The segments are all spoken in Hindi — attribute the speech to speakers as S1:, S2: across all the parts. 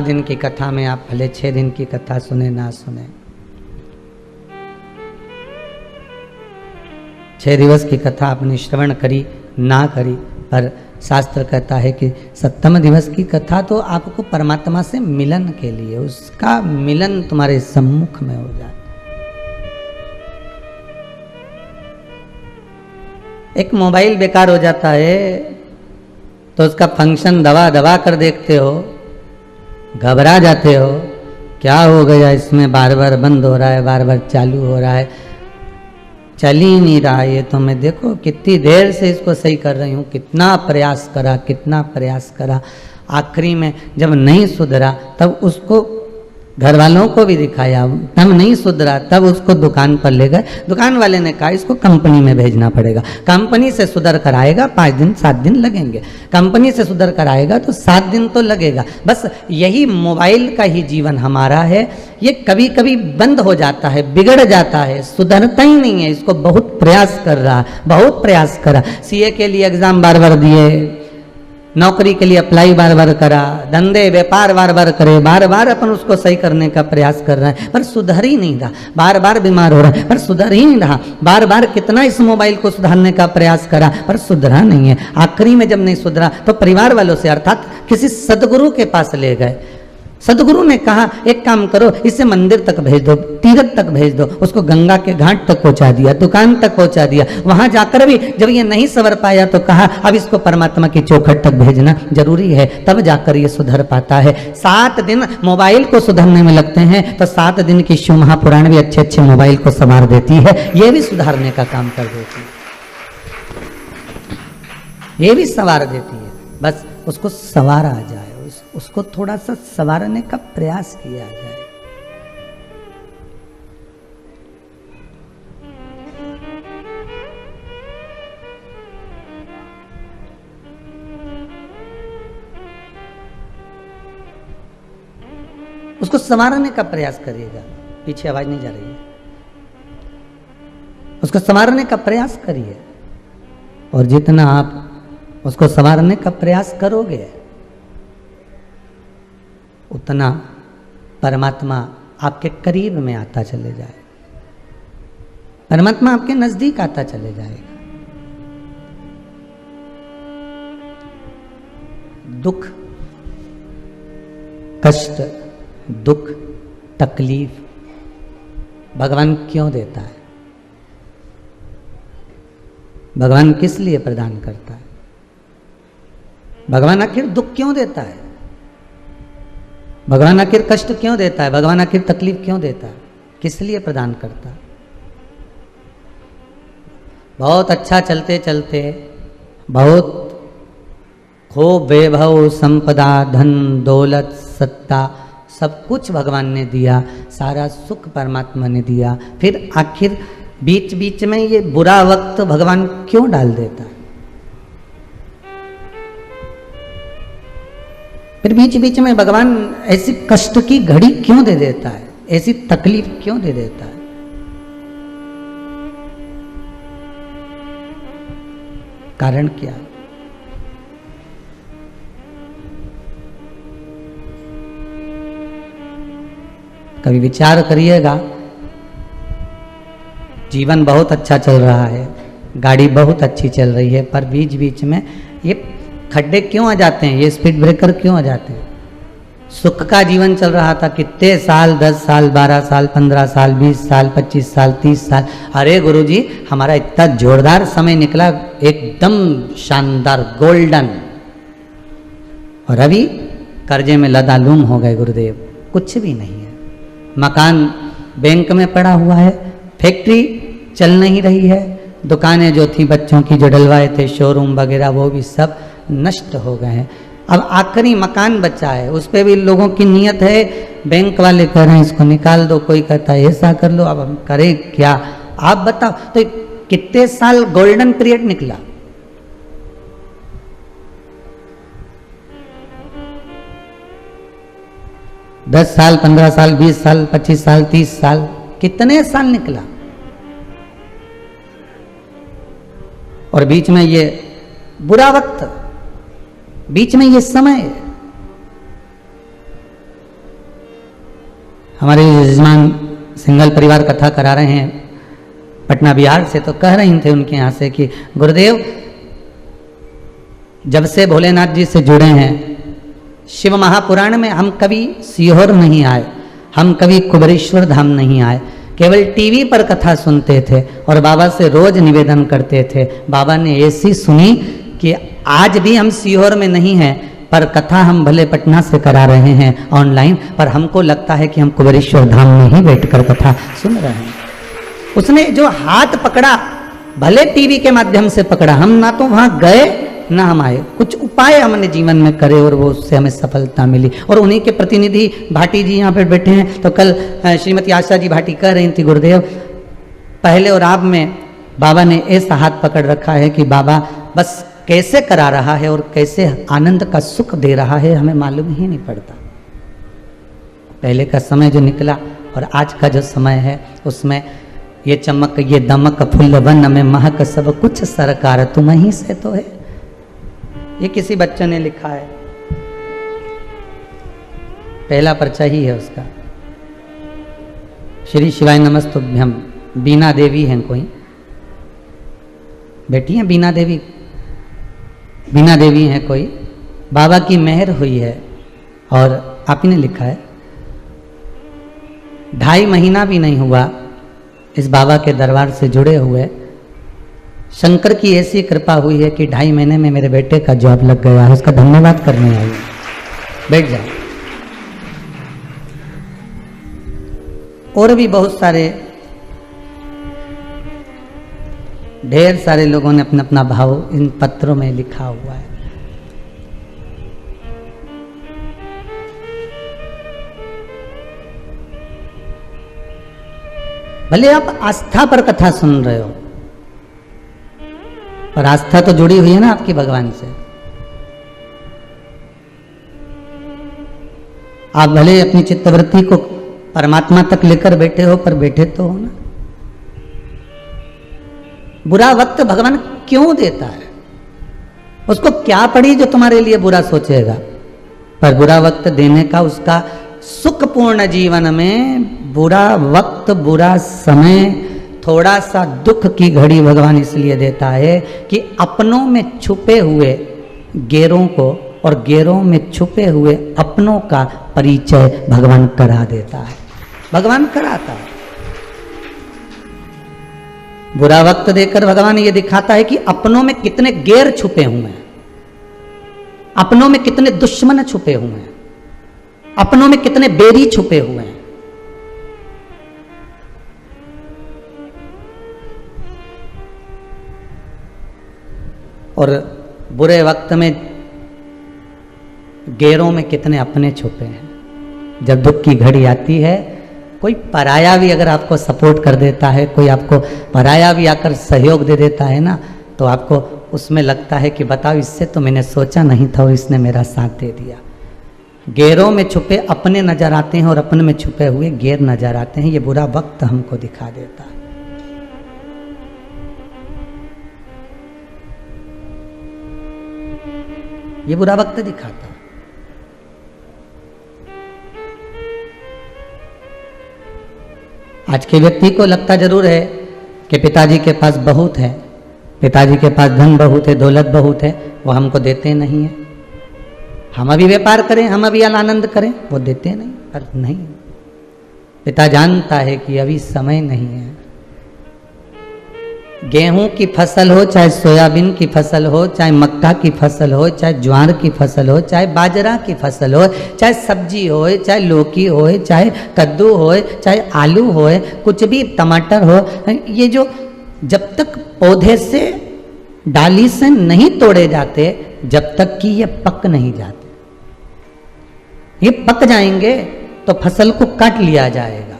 S1: दिन की कथा में आप भले 6 दिन की कथा सुने ना सुने, 6 दिवस की कथा आपने श्रवण करी ना करी, पर शास्त्र कहता है कि 7वें दिवस की कथा तो आपको परमात्मा से मिलन के लिए, उसका मिलन तुम्हारे सम्मुख में हो जाए। एक मोबाइल बेकार हो जाता है तो उसका फंक्शन दबा दबा कर देखते हो, घबरा जाते हो, क्या हो गया इसमें, बार बार बंद हो रहा है, बार बार चालू हो रहा है, चल ही नहीं रहा ये तो। मैं देखो कितनी देर से इसको सही कर रही हूँ, कितना प्रयास करा, आखिरी में जब नहीं सुधरा तब उसको घर वालों को भी दिखाया, तब नहीं सुधरा तब उसको दुकान पर ले गए। दुकान वाले ने कहा इसको कंपनी में भेजना पड़ेगा, कंपनी से सुधर कर आएगा, 5 दिन 7 दिन लगेंगे, कंपनी से सुधर कर आएगा तो 7 दिन तो लगेगा। बस यही मोबाइल का ही जीवन हमारा है, ये कभी कभी बंद हो जाता है, बिगड़ जाता है, सुधरता ही नहीं है। इसको बहुत प्रयास कर रहा, बहुत प्रयास करा, सीए के लिए एग्जाम बार बार दिए, नौकरी के लिए अप्लाई बार बार करा, धंधे व्यापार बार बार करे, बार बार अपन उसको सही करने का प्रयास कर रहे हैं पर सुधर ही नहीं रहा, बार बार बीमार हो रहा है पर सुधर ही नहीं रहा, बार बार कितना इस मोबाइल को सुधारने का प्रयास करा पर सुधरा नहीं है। आखिरी में जब नहीं सुधरा तो परिवार वालों से अर्थात किसी सदगुरु के पास ले गए। सदगुरु ने कहा एक काम करो, इसे मंदिर तक भेज दो, तीर्थ तक भेज दो, उसको गंगा के घाट तक पहुंचा दिया, दुकान तक पहुंचा दिया। वहां जाकर भी जब ये नहीं सवर पाया तो कहा अब इसको परमात्मा की चौखट तक भेजना जरूरी है, तब जाकर ये सुधर पाता है। 7 दिन मोबाइल को सुधरने में लगते हैं तो 7 दिन की शिव महापुराण भी अच्छे अच्छे मोबाइल को संवार देती है, ये भी सुधारने का काम कर देती है, ये भी संवार देती है। बस उसको संवारा जाए, उसको थोड़ा सा संवारने का प्रयास किया जाए। उसको संवारने का प्रयास करिएगा, पीछे आवाज नहीं जा रही है, उसको संवारने का प्रयास करिए और जितना आप उसको संवारने का प्रयास करोगे उतना परमात्मा आपके करीब में आता चले जाए, परमात्मा आपके नजदीक आता चले जाएगा। दुख, कष्ट, दुख, तकलीफ भगवान क्यों देता है? भगवान किस लिए प्रदान करता है? भगवान आखिर दुख क्यों देता है? भगवान आखिर कष्ट क्यों देता है? भगवान आखिर तकलीफ क्यों देता है? किस लिए प्रदान करता है? बहुत अच्छा चलते चलते बहुत खूब वैभव, संपदा, धन, दौलत, सत्ता सब कुछ भगवान ने दिया, सारा सुख परमात्मा ने दिया, फिर आखिर बीच बीच में ये बुरा वक्त भगवान क्यों डाल देता है? फिर बीच बीच में भगवान ऐसी कष्ट की घड़ी क्यों दे देता है? ऐसी तकलीफ क्यों दे देता है? कारण क्या है? कभी विचार करिएगा, जीवन बहुत अच्छा चल रहा है, गाड़ी बहुत अच्छी चल रही है, पर बीच बीच में ये खड्डे क्यों आ जाते हैं, ये स्पीड ब्रेकर क्यों आ जाते हैं? सुख का जीवन चल रहा था, कितने साल, 10 साल, 12 साल, 15 साल, 20 साल, 25 साल, 30 साल, अरे गुरुजी हमारा इतना जोरदार समय निकला, एकदम शानदार, गोल्डन, और अभी कर्जे में लदालूम हो गए गुरुदेव, कुछ भी नहीं है। मकान बैंक में पड़ा हुआ है, फैक्ट्री चल नहीं रही है, दुकानें जो थी बच्चों की जो डलवाए थे, शोरूम वगैरह, वो भी सब नष्ट हो गए हैं। अब आखिरी मकान बचा है, उस पे भी लोगों की नीयत है, बैंक वाले कह रहे हैं इसको निकाल दो, कोई कहता है ऐसा कर लो, अब हम करें क्या? आप बताओ। तो कितने साल गोल्डन पीरियड निकला? दस साल, 15 साल, 20 साल, 25 साल, 30 साल, कितने साल निकला? और बीच में ये बुरा वक्त, बीच में ये समय, हमारे यजमान सिंगल परिवार कथा करा रहे हैं पटना बिहार से, तो कह रही थे उनके यहाँ से कि गुरुदेव जब से भोलेनाथ जी से जुड़े हैं, शिव महापुराण में हम कभी सीहोर नहीं आए, हम कभी कुबेरेश्वर धाम नहीं आए, केवल टीवी पर कथा सुनते थे और बाबा से रोज निवेदन करते थे। बाबा ने ऐसी सुनी कि आज भी हम सीहोर में नहीं हैं, पर कथा हम भले पटना से करा रहे हैं ऑनलाइन, पर हमको लगता है कि हम कुबेरेश्वर धाम में ही बैठकर कथा सुन रहे हैं। उसने जो हाथ पकड़ा, भले टीवी के माध्यम से पकड़ा, हम ना तो वहां गए ना हम आए, कुछ उपाय हमने जीवन में करे और वो उससे हमें सफलता मिली। और उन्हीं के प्रतिनिधि भाटी जी यहाँ पे बैठे हैं, तो कल श्रीमती आशा जी भाटी कह रही थी गुरुदेव पहले और आप में बाबा ने ऐसा हाथ पकड़ रखा है कि बाबा बस कैसे करा रहा है और कैसे आनंद का सुख दे रहा है हमें मालूम ही नहीं पड़ता। पहले का समय जो निकला और आज का जो समय है उसमें ये चमक ये दमक फुल्ल वन में महक सब कुछ सरकार तुम ही से तो है। ये किसी बच्चे ने लिखा है, पहला पर्चा ही है उसका। श्री शिवाय नमस्तुभ्यम। बीना देवी हैं कोई बेटी हैं, बीना देवी, बीना देवी हैं कोई, बाबा की मेहर हुई है। और आप ही ने लिखा है 2.5 महीना भी नहीं हुआ इस बाबा के दरबार से जुड़े हुए, शंकर की ऐसी कृपा हुई है कि 2.5 महीने में मेरे बेटे का जॉब लग गया है, उसका धन्यवाद करने आई। बैठ जाओ। और भी बहुत सारे ढेर सारे लोगों ने अपना अपना भाव इन पत्रों में लिखा हुआ है। भले आप आस्था पर कथा सुन रहे हो, पर आस्था तो जुड़ी हुई है ना आपकी भगवान से। आप भले अपनी चित्तवृत्ति को परमात्मा तक लेकर बैठे हो, पर बैठे तो हो ना। बुरा वक्त भगवान क्यों देता है? उसको क्या पड़ी जो तुम्हारे लिए बुरा सोचेगा? पर बुरा वक्त देने का उसका सुखपूर्ण जीवन में बुरा वक्त, बुरा समय, थोड़ा सा दुख की घड़ी भगवान इसलिए देता है कि अपनों में छुपे हुए गैरों को और गैरों में छुपे हुए अपनों का परिचय भगवान करा देता है। भगवान कराता है। बुरा वक्त देकर भगवान ये दिखाता है कि अपनों में कितने गैर छुपे हुए हैं, अपनों में कितने दुश्मन छुपे हुए हैं, अपनों में कितने बैरी छुपे हुए हैं। और बुरे वक्त में गैरों में कितने अपने छुपे हैं। जब दुख की घड़ी आती है, कोई पराया भी अगर आपको सपोर्ट कर देता है, कोई आपको पराया भी आकर सहयोग दे देता है ना, तो आपको उसमें लगता है कि बताओ, इससे तो मैंने सोचा नहीं था और इसने मेरा साथ दे दिया। गैरों में छुपे अपने नजर आते हैं और अपने में छुपे हुए गैर नजर आते हैं। ये बुरा वक्त हमको दिखा देता है। ये बुरा वक्त दिखाता है। आज के व्यक्ति को लगता जरूर है कि पिताजी के पास बहुत है, पिताजी के पास धन बहुत है, दौलत बहुत है, वो हमको देते नहीं है। हम अभी व्यापार करें, हम अभी आनंद करें, वो देते नहीं। पर नहीं, पिता जानता है कि अभी समय नहीं है। गेहूं की फसल हो, चाहे सोयाबीन की फसल हो, चाहे मक्का की फसल हो, चाहे ज्वार की फसल हो, चाहे बाजरा की फसल हो, चाहे सब्जी हो, चाहे लौकी हो, चाहे कद्दू हो, चाहे आलू हो, कुछ भी, टमाटर हो, ये जो जब तक पौधे से, डाली से नहीं तोड़े जाते, जब तक कि ये पक नहीं जाते। ये पक जाएंगे तो फसल को काट लिया जाएगा।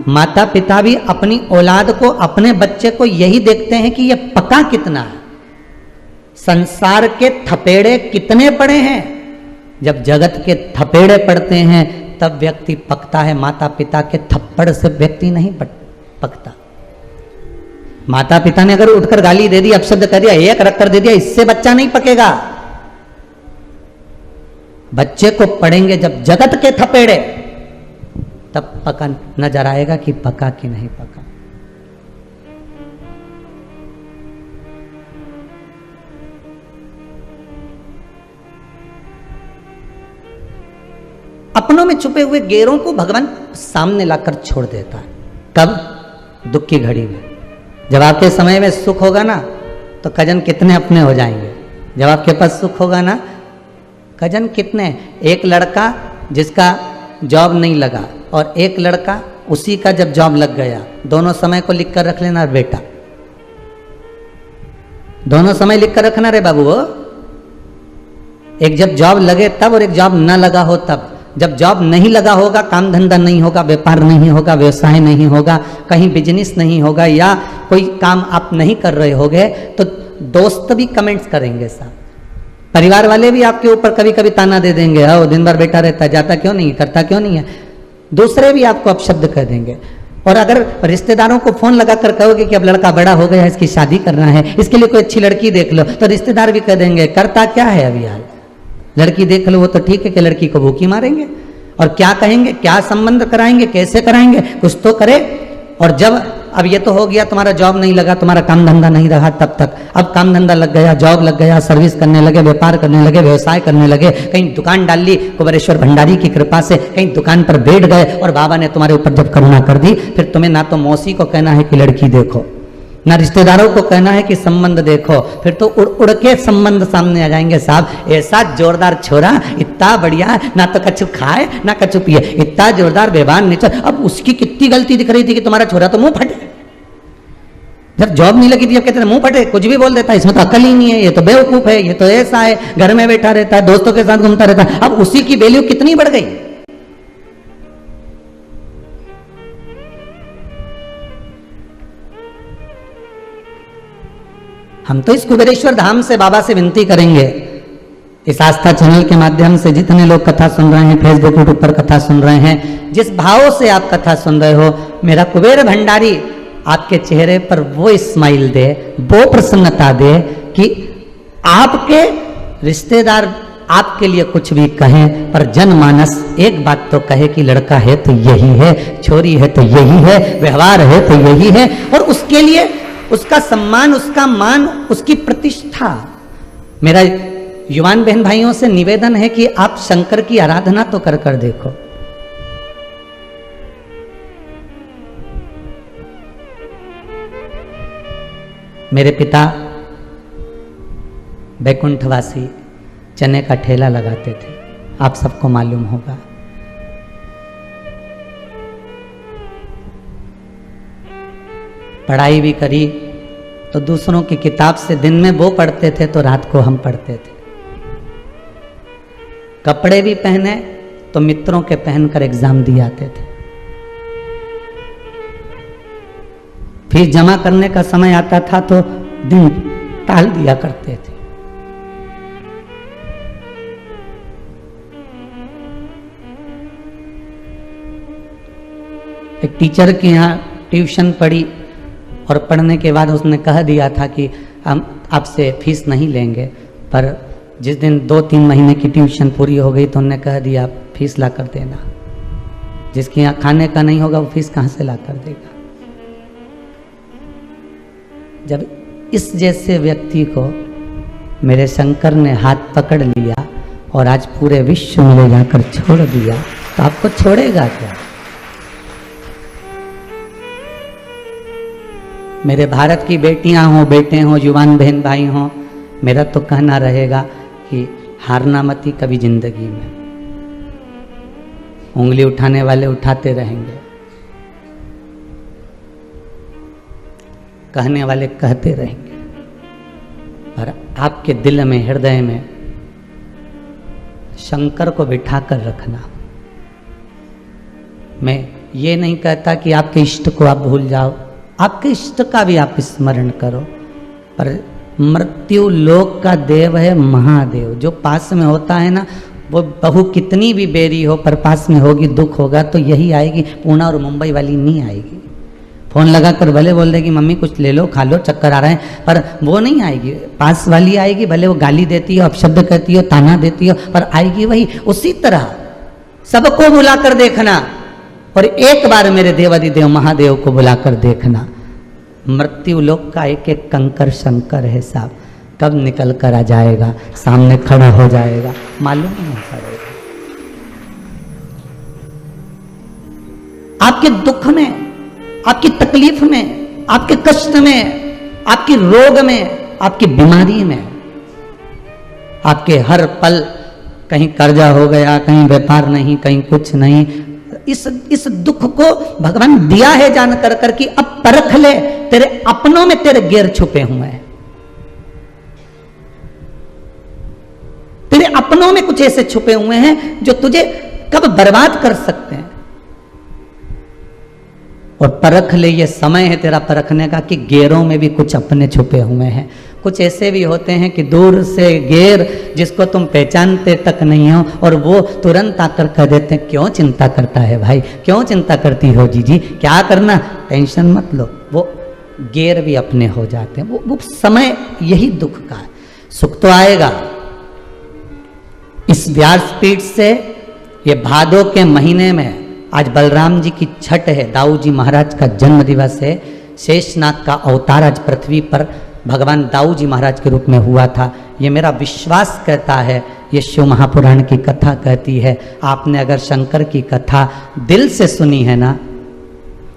S1: माता पिता भी अपनी औलाद को, अपने बच्चे को यही देखते हैं कि ये पका कितना है, संसार के थपेड़े कितने पड़े हैं। जब जगत के थपेड़े पड़ते हैं तब व्यक्ति पकता है। माता पिता के थप्पड़ से व्यक्ति नहीं पकता। माता पिता ने अगर उठकर गाली दे दी, अपशब्द कर दिया, एक रक्कर दे दिया, इससे बच्चा नहीं पकेगा। बच्चे को पड़ेंगे जब जगत के थपेड़े, तब पका नजर आएगा कि पका कि नहीं पका। अपनों में छुपे हुए गेरों को भगवान सामने लाकर छोड़ देता है। कब? दुख की घड़ी में। जब आपके समय में सुख होगा ना तो कजन कितने अपने हो जाएंगे। जब आपके पास सुख होगा ना, कजन कितने। एक लड़का जिसका जॉब नहीं लगा और एक लड़का उसी का जब जॉब लग गया, दोनों समय को लिख कर रख लेना बेटा, दोनों समय लिख कर रखना रे बाबू। वो एक जब जॉब लगे तब और एक जॉब ना लगा हो तब। जब जॉब नहीं लगा होगा, काम धंधा नहीं होगा, व्यापार नहीं होगा, व्यवसाय नहीं होगा, कहीं बिजनेस नहीं होगा या कोई काम आप नहीं कर रहे होगे तो दोस्त भी कमेंट्स करेंगे साहब, परिवार वाले भी आपके ऊपर कभी कभी ताना दे देंगे, हो दिन भर बेटा रहता है, जाता क्यों नहीं, करता क्यों नहीं है। दूसरे भी आपको अपशब्द कह देंगे। और अगर रिश्तेदारों को फोन लगा कर कहोगे कि अब लड़का बड़ा हो गया है, इसकी शादी करना है, इसके लिए कोई अच्छी लड़की देख लो, तो रिश्तेदार भी कह देंगे करता क्या है अभी हाल, लड़की देख लो। वो तो ठीक है कि लड़की को भूखी मारेंगे और क्या कहेंगे, क्या संबंध कराएंगे, कैसे कराएंगे, कुछ तो करे। और जब अब ये तो हो गया तुम्हारा जॉब नहीं लगा, तुम्हारा काम धंधा नहीं रहा तब तक, अब काम धंधा लग गया, जॉब लग गया, सर्विस करने लगे, व्यापार करने लगे, व्यवसाय करने लगे, कहीं दुकान डाल ली कुबेरेश्वर भंडारी की कृपा से, कहीं दुकान पर बैठ गए और बाबा ने तुम्हारे ऊपर जब करुणा कर दी, फिर तुम्हें ना तो मौसी को कहना है कि लड़की देखो, ना रिश्तेदारों को कहना है कि संबंध देखो, फिर तो उड़ उड़ के संबंध सामने आ जाएंगे साहब। ऐसा जोरदार छोरा, इतना बढ़िया, ना तो कछु खाए ना कछु पिए, इतना जोरदार व्यवहार नेचर। अब उसकी कितनी गलती दिख रही थी कि तुम्हारा छोरा तो मुंह फटे। जब जॉब नहीं लगी थी जब कहते मुंह फटे, कुछ भी बोल देता है, इसमें तो अकल ही नहीं है, ये तो बेवकूफ है, ये तो ऐसा है, घर में बैठा रहता है, दोस्तों के साथ घूमता रहता है। अब उसी की वैल्यू कितनी बढ़ गई। हम तो इस कुबेरेश्वर धाम से बाबा से विनती करेंगे, इस आस्था चैनल के माध्यम से जितने लोग कथा सुन रहे हैं, फेसबुक यूट्यूब पर कथा सुन रहे हैं, जिस भाव से आप कथा सुन रहे हो, मेरा कुबेर भंडारी आपके चेहरे पर वो स्माइल दे, वो प्रसन्नता दे कि आपके रिश्तेदार आपके लिए कुछ भी कहें पर जनमानस एक बात तो कहे कि लड़का है तो यही है, छोरी है तो यही है, व्यवहार है तो यही है, और उसके लिए उसका सम्मान, उसका मान, उसकी प्रतिष्ठा। मेरा युवान बहन भाइयों से निवेदन है कि आप शंकर की आराधना तो कर कर देखो। मेरे पिता बैकुंठवासी चने का ठेला लगाते थे, आप सबको मालूम होगा। पढ़ाई भी करी तो दूसरों की किताब से दिन में वो पढ़ते थे तो रात को हम पढ़ते थे। कपड़े भी पहने तो मित्रों के पहनकर एग्जाम दिए आते थे। फीस जमा करने का समय आता था तो दिन टाल दिया करते थे। एक टीचर के यहाँ ट्यूशन पढ़ी और पढ़ने के बाद उसने कह दिया था कि हम आपसे फीस नहीं लेंगे, पर जिस दिन 2-3 महीने की ट्यूशन पूरी हो गई तो उन्होंने कह दिया फीस ला कर देना। जिसके यहाँ खाने का नहीं होगा वो फीस कहाँ से ला कर देगा। जब इस जैसे व्यक्ति को मेरे शंकर ने हाथ पकड़ लिया और आज पूरे विश्व में ले जाकर छोड़ दिया तो आपको छोड़ेगा क्या। मेरे भारत की बेटियां हों, बेटे हों, युवान बहन भाई हों, मेरा तो कहना रहेगा कि हारना मती कभी जिंदगी में। उंगली उठाने वाले उठाते रहेंगे, कहने वाले कहते रहेंगे, पर आपके दिल में, हृदय में शंकर को बिठा कर रखना। मैं ये नहीं कहता कि आपके इष्ट को आप भूल जाओ, आपके इष्ट का भी आप स्मरण करो, पर मृत्यु लोक का देव है महादेव। जो पास में होता है ना, वो बहू कितनी भी बेरी हो पर पास में होगी, दुख होगा तो यही आएगी। पूना और मुंबई वाली नहीं आएगी। फोन लगा कर भले बोल देगी मम्मी कुछ ले लो, खा लो, चक्कर आ रहे हैं, पर वो नहीं आएगी। पास वाली आएगी, भले वो गाली देती हो, अपशब्द कहती हो, ताना देती हो, पर आएगी वही। उसी तरह सबको बुला कर देखना और एक बार मेरे देवादिदेव महादेव को बुलाकर देखना। मृत्यु लोक का एक एक कंकर शंकर है साहब, कब निकल कर आ जाएगा, सामने खड़ा हो जाएगा, मालूम नहीं पड़ेगा। आपके दुख में, आपकी तकलीफ में, आपके कष्ट में, आपकी रोग में, आपकी बीमारी में, आपके हर पल कहीं कर्जा हो गया, कहीं व्यापार नहीं, कहीं कुछ नहीं, इस दुख को भगवान दिया है जान कर कर कि अब परख ले, तेरे अपनों में तेरे गैर छुपे हुए हैं, तेरे अपनों में कुछ ऐसे छुपे हुए हैं जो तुझे कब बर्बाद कर सकते हैं। और परख ले, ये समय है तेरा परखने का कि गैरों में भी कुछ अपने छुपे हुए हैं। कुछ ऐसे भी होते हैं कि दूर से गैर जिसको तुम पहचानते तक नहीं हो, और वो तुरंत आकर कह देते हैं क्यों चिंता करता है भाई, क्यों चिंता करती हो जीजी, क्या करना, टेंशन मत लो। वो गैर भी अपने हो जाते हैं। वो समय यही दुख का है। सुख तो आएगा। इस व्यासपीठ से ये भादों के महीने में आज बलराम जी की छठ है, दाऊ जी महाराज का जन्म दिवस है, शेषनाग का अवतार आज पृथ्वी पर भगवान दाऊ जी महाराज के रूप में हुआ था। ये मेरा विश्वास कहता है, ये शिव महापुराण की कथा कहती है। आपने अगर शंकर की कथा दिल से सुनी है ना,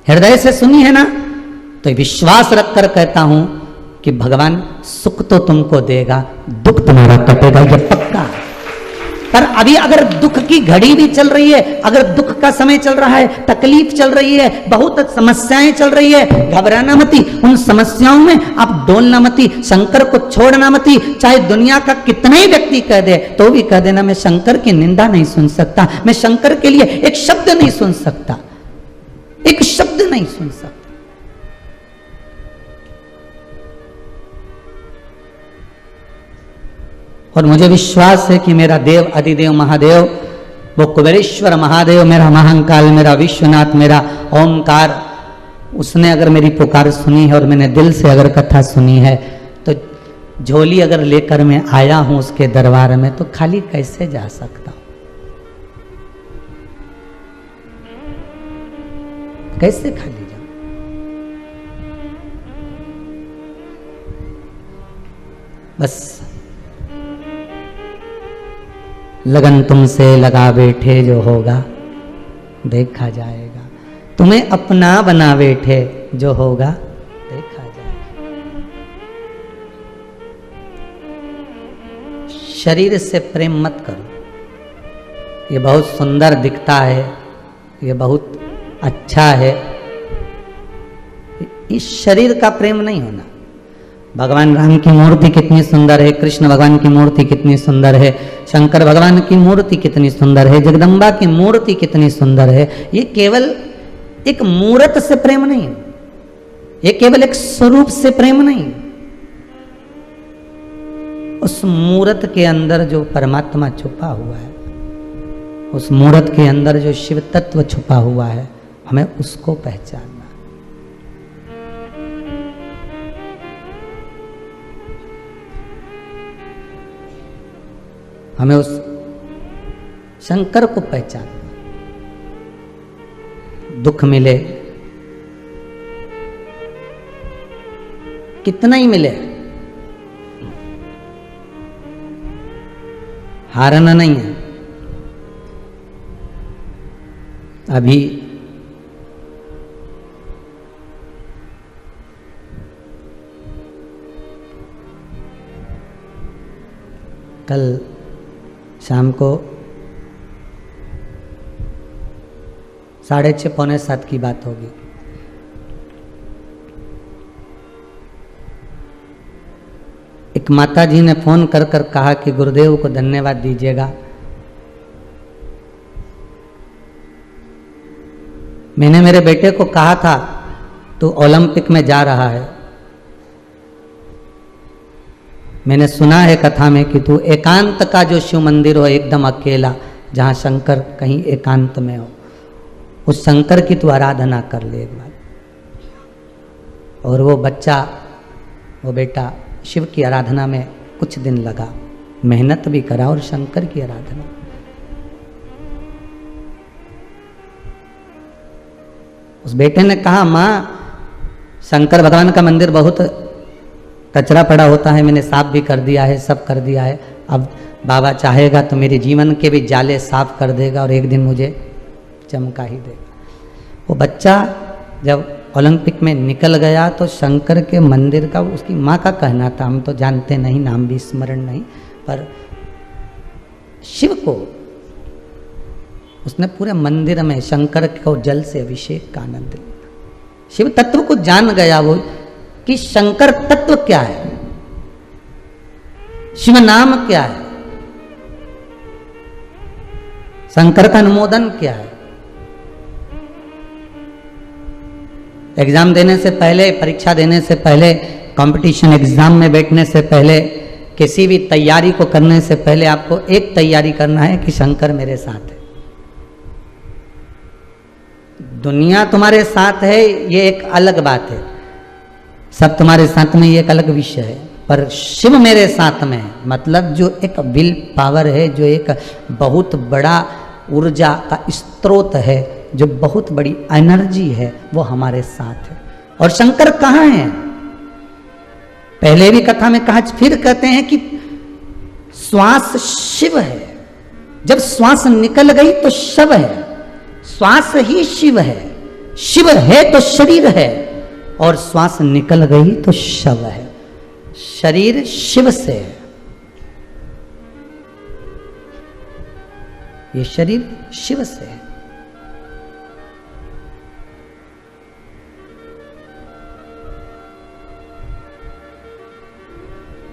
S1: हृदय से सुनी है ना, तो विश्वास रखकर कहता हूं कि भगवान सुख तो तुमको देगा, दुख तुम्हारा कटेगा, ये पक्का है। पर अभी अगर दुख की घड़ी भी चल रही है, अगर दुख का समय चल रहा है, तकलीफ चल रही है, बहुत समस्याएं चल रही है, घबराना मती। उन समस्याओं में आप डोलना मती, शंकर को छोड़ना मती। चाहे दुनिया का कितना ही व्यक्ति कह दे तो भी कह देना मैं शंकर की निंदा नहीं सुन सकता, मैं शंकर के लिए एक शब्द नहीं सुन सकता, एक शब्द नहीं सुन सकता। और मुझे विश्वास है कि मेरा देव अधिदेव महादेव, वो कुबेरेश्वर महादेव, मेरा महाकाल, मेरा विश्वनाथ, मेरा ओंकार, उसने अगर मेरी पुकार सुनी है और मैंने दिल से अगर कथा सुनी है, तो झोली अगर लेकर मैं आया हूं उसके दरबार में, तो खाली कैसे जा सकता हूं, कैसे खाली जाऊं। बस लगन तुमसे लगा बैठे जो होगा देखा जाएगा, तुम्हें अपना बना बैठे जो होगा देखा जाएगा। शरीर से प्रेम मत करो, ये बहुत सुंदर दिखता है, ये बहुत अच्छा है, इस शरीर का प्रेम नहीं होना। भगवान राम की मूर्ति कितनी सुंदर है, कृष्ण भगवान की मूर्ति कितनी सुंदर है, शंकर भगवान की मूर्ति कितनी सुंदर है, जगदम्बा की मूर्ति कितनी सुंदर है। ये केवल एक मूर्त से प्रेम नहीं है, ये केवल एक स्वरूप से प्रेम नहीं है। उस मूर्त के अंदर जो परमात्मा छुपा हुआ है, उस मूर्त के अंदर जो शिव तत्व छुपा हुआ है, हमें उसको पहचानना। हमें उस शंकर को पहचानना। दुख मिले कितना ही मिले, हारना नहीं है। अभी कल शाम को 6:30 पौने 7 की बात होगी। एक माता जी ने फोन कर कर कहा कि गुरुदेव को धन्यवाद दीजिएगा, मैंने मेरे बेटे को कहा था तू ओलंपिक में जा रहा है, मैंने सुना है कथा में कि तू एकांत का जो शिव मंदिर हो एकदम अकेला, जहाँ शंकर कहीं एकांत में हो, उस शंकर की तू आराधना कर ले एक बार। और वो बच्चा, वो बेटा शिव की आराधना में कुछ दिन लगा, मेहनत भी करा और शंकर की आराधना। उस बेटे ने कहा, माँ शंकर भगवान का मंदिर बहुत कचरा पड़ा होता है, मैंने साफ भी कर दिया है, सब कर दिया है, अब बाबा चाहेगा तो मेरे जीवन के भी जाले साफ कर देगा और एक दिन मुझे चमका ही देगा। वो बच्चा जब ओलंपिक में निकल गया तो शंकर के मंदिर का उसकी माँ का कहना था, हम तो जानते नहीं, नाम भी स्मरण नहीं, पर शिव को उसने पूरे मंदिर में शंकर को जल से अभिषेक का आनंद लिया। शिव तत्व को जान गया वो कि शंकर तत्व क्या है, शिव नाम क्या है, शंकर का अनुमोदन क्या है। एग्जाम देने से पहले, परीक्षा देने से पहले, कंपटीशन एग्जाम में बैठने से पहले, किसी भी तैयारी को करने से पहले आपको एक तैयारी करना है कि शंकर मेरे साथ है। दुनिया तुम्हारे साथ है ये एक अलग बात है, सब तुम्हारे साथ में ये एक अलग विषय है, पर शिव मेरे साथ में है, मतलब जो एक विल पावर है, जो एक बहुत बड़ा ऊर्जा का स्रोत है, जो बहुत बड़ी एनर्जी है, वो हमारे साथ है। और शंकर कहाँ है? पहले भी कथा में कहा, फिर कहते हैं कि श्वास शिव है, जब श्वास निकल गई तो शव है, श्वास ही शिव है, शिव है तो शरीर है, और श्वास निकल गई तो शव है। शरीर शिव से है, ये शरीर शिव से है।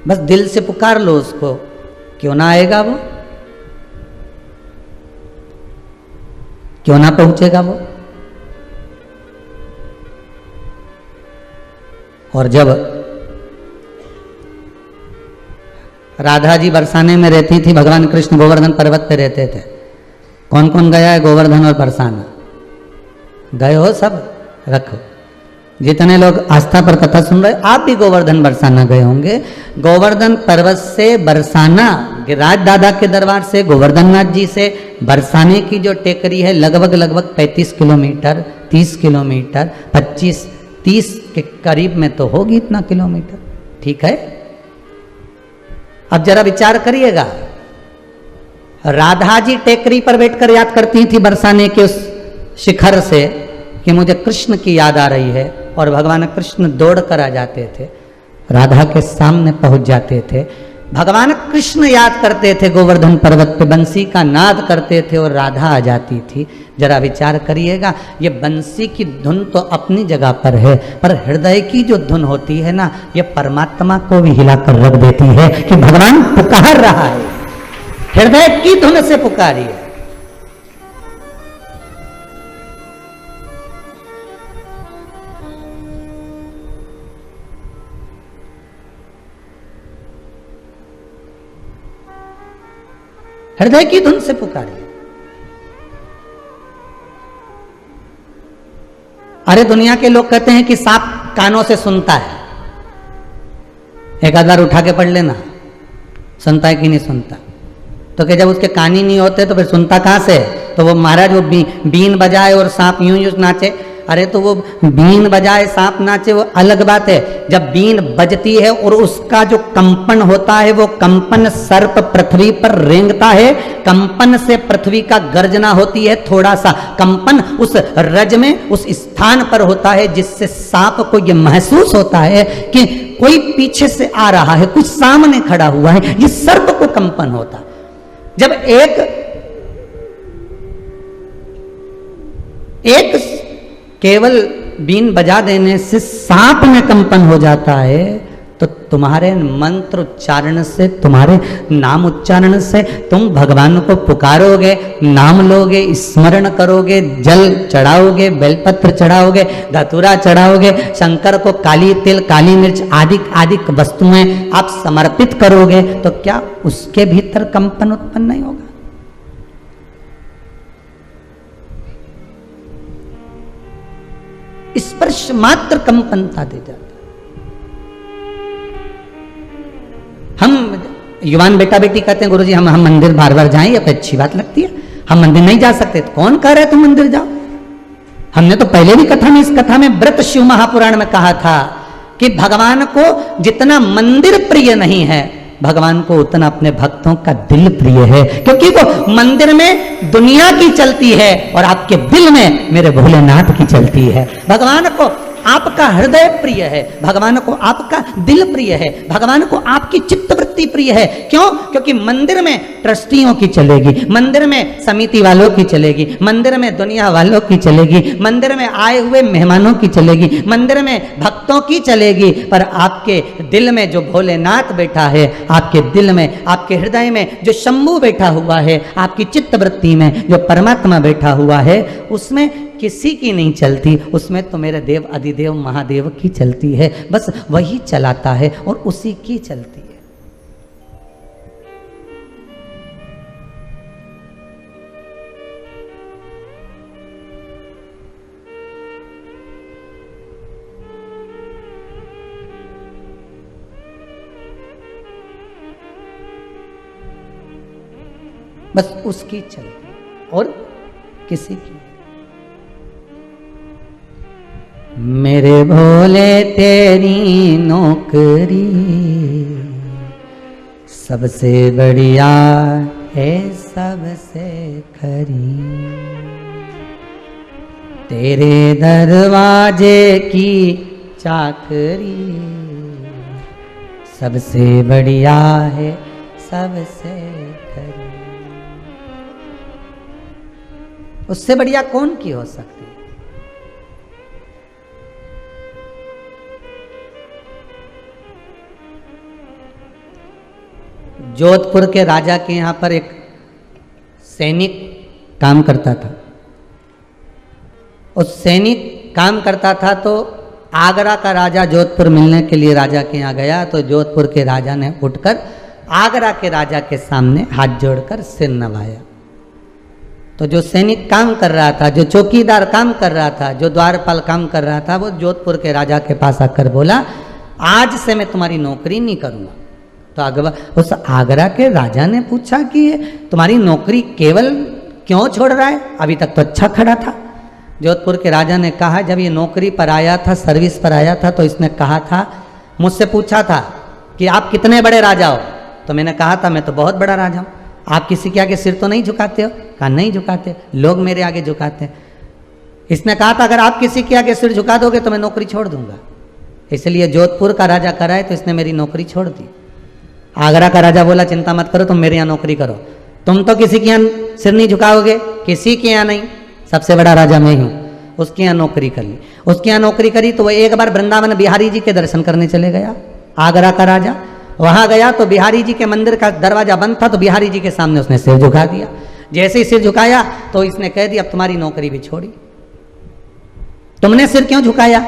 S1: बस दिल से पुकार लो उसको, क्यों ना आएगा वो, क्यों ना पहुंचेगा वो। और जब राधा जी बरसाने में रहती थी, भगवान कृष्ण गोवर्धन पर्वत पे रहते थे। कौन कौन गया है गोवर्धन और बरसाना? गए हो सब? रखो, जितने लोग आस्था पर कथा सुन रहे, आप भी गोवर्धन बरसाना गए होंगे। गोवर्धन पर्वत से बरसाना, गिरिराज दादा के दरबार से, गोवर्धन नाथ जी से बरसाने की जो टेकरी है, लगभग 35 किलोमीटर, 30 किलोमीटर, 25-30 के करीब में तो होगी इतना किलोमीटर, ठीक है। अब जरा विचार करिएगा, राधा जी टेकरी पर बैठकर याद करती थी बरसाने के उस शिखर से कि मुझे कृष्ण की याद आ रही है, और भगवान कृष्ण दौड़ कर आ जाते थे, राधा के सामने पहुंच जाते थे। भगवान कृष्ण याद करते थे गोवर्धन पर्वत पे, बंसी का नाद करते थे और राधा आ जाती थी। जरा विचार करिएगा, ये बंसी की धुन तो अपनी जगह पर है, पर हृदय की जो धुन होती है ना, ये परमात्मा को भी हिलाकर रख देती है कि भगवान पुकार रहा है, हृदय की धुन से पुकारिए। हृदय की धुन से पुकारिए। अरे दुनिया के लोग कहते हैं कि सांप कानों से सुनता है, एक आध बार उठा के पढ़ लेना, सुनता है कि नहीं सुनता। तो कि जब उसके कान ही नहीं होते तो फिर सुनता कहां से? तो वो महाराज वो बीन बजाए और सांप यूं यूं नाचे। अरे तो वो बीन बजाए सांप नाचे वो अलग बात है, जब बीन बजती है और उसका जो कंपन होता है, वो कंपन सर्प पृथ्वी पर रेंगता है, कंपन से पृथ्वी का गर्जना होती है, थोड़ा सा कंपन उस रज में, उस स्थान पर होता है, जिससे सांप को ये महसूस होता है कि कोई पीछे से आ रहा है, कुछ सामने खड़ा हुआ है, ये सर्प को कंपन होता। जब एक केवल बीन बजा देने से सांप में कंपन हो जाता है, तो तुम्हारे मंत्र उच्चारण से, तुम्हारे नाम उच्चारण से तुम भगवान को पुकारोगे, नाम लोगे, स्मरण करोगे, जल चढ़ाओगे, बेलपत्र चढ़ाओगे, धतूरा चढ़ाओगे, शंकर को काली तिल, काली मिर्च आदि आदि वस्तुएं आप समर्पित करोगे, तो क्या उसके भीतर कंपन उत्पन्न नहीं होगा? स्पर्श मात्र कंपनता दे जाता। हम युवान बेटा बेटी कहते हैं गुरुजी हम मंदिर बार बार जाएं, ये तो अच्छी बात लगती है, हम मंदिर नहीं जा सकते। तो कौन कह रहे तुम मंदिर जाओ? हमने तो पहले भी कथा में, इस कथा में व्रत शिव महापुराण में कहा था कि भगवान को जितना मंदिर प्रिय नहीं है, भगवान को उतना अपने भक्तों का दिल प्रिय है, क्योंकि वो मंदिर में दुनिया की चलती है और आपके दिल में मेरे भोलेनाथ की चलती है। भगवान को आपका हृदय प्रिय है, भगवान को आपका दिल प्रिय है, भगवान को आपकी चित्तवृत्ति प्रिय है। क्यों? क्योंकि मंदिर में ट्रस्टियों की चलेगी, मंदिर में समिति वालों की चलेगी, मंदिर में दुनिया वालों की चलेगी, मंदिर में आए हुए मेहमानों की चलेगी, मंदिर में भक्तों की चलेगी, पर आपके दिल में जो भोलेनाथ बैठा है, आपके दिल में, आपके हृदय में जो शंभू बैठा हुआ है, आपकी चित्तवृत्ति में जो परमात्मा बैठा हुआ है, उसमें किसी की नहीं चलती, उसमें तो मेरे देव अधिदेव महादेव की चलती है। बस वही चलाता है और उसी की चलती है। बस उसकी चलती और किसी की। मेरे भोले तेरी नौकरी सबसे बढ़िया है, सबसे खरी, तेरे दरवाजे की चाकरी सबसे बढ़िया है, सबसे खरी। उससे बढ़िया कौन की हो सकती? जोधपुर के राजा के यहाँ पर एक सैनिक काम करता था। उस सैनिक काम करता था तो आगरा का राजा जोधपुर मिलने के लिए राजा के यहाँ गया, तो जोधपुर के राजा ने उठकर आगरा के राजा के सामने हाथ जोड़कर सिर नवाया। तो जो सैनिक काम कर रहा था, जो चौकीदार काम कर रहा था, जो द्वारपाल काम कर रहा था, वो जोधपुर के राजा के पास आकर बोला, आज से मैं तुम्हारी नौकरी नहीं करूँगा। तो उस आगरा के राजा ने पूछा कि तुम्हारी नौकरी केवल क्यों छोड़ रहा है, अभी तक तो अच्छा खड़ा था। जोधपुर के राजा ने कहा, जब ये नौकरी पर आया था, सर्विस पर आया था, तो इसने कहा था, मुझसे पूछा था कि आप कितने बड़े राजा हो, तो मैंने कहा था मैं तो बहुत बड़ा राजा हूँ। आप किसी के आगे सिर तो नहीं झुकाते हो? कहा नहीं झुकाते, लोग मेरे आगे झुकाते हैं। इसने कहा था अगर आप किसी के आगे सिर झुका दोगे तो मैं नौकरी छोड़ दूंगा। इसलिए जोधपुर का राजा कराए तो इसने मेरी नौकरी छोड़ दी। आगरा का राजा बोला चिंता मत करो, तुम मेरे यहाँ नौकरी करो, तुम तो किसी के यहाँ सिर नहीं झुकाओगे, किसी के यहाँ नहीं, सबसे बड़ा राजा मैं हूँ। उसके यहाँ नौकरी कर ली। उसके यहाँ नौकरी करी तो वो एक बार वृंदावन बिहारी जी के दर्शन करने चले गया। आगरा का राजा वहाँ गया तो बिहारी जी के मंदिर का दरवाजा बंद था, तो बिहारी जी के सामने उसने सिर झुका दिया। जैसे ही सिर झुकाया तो इसने कह दिया अब तुम्हारी नौकरी भी छोड़ी। तुमने सिर क्यों झुकाया?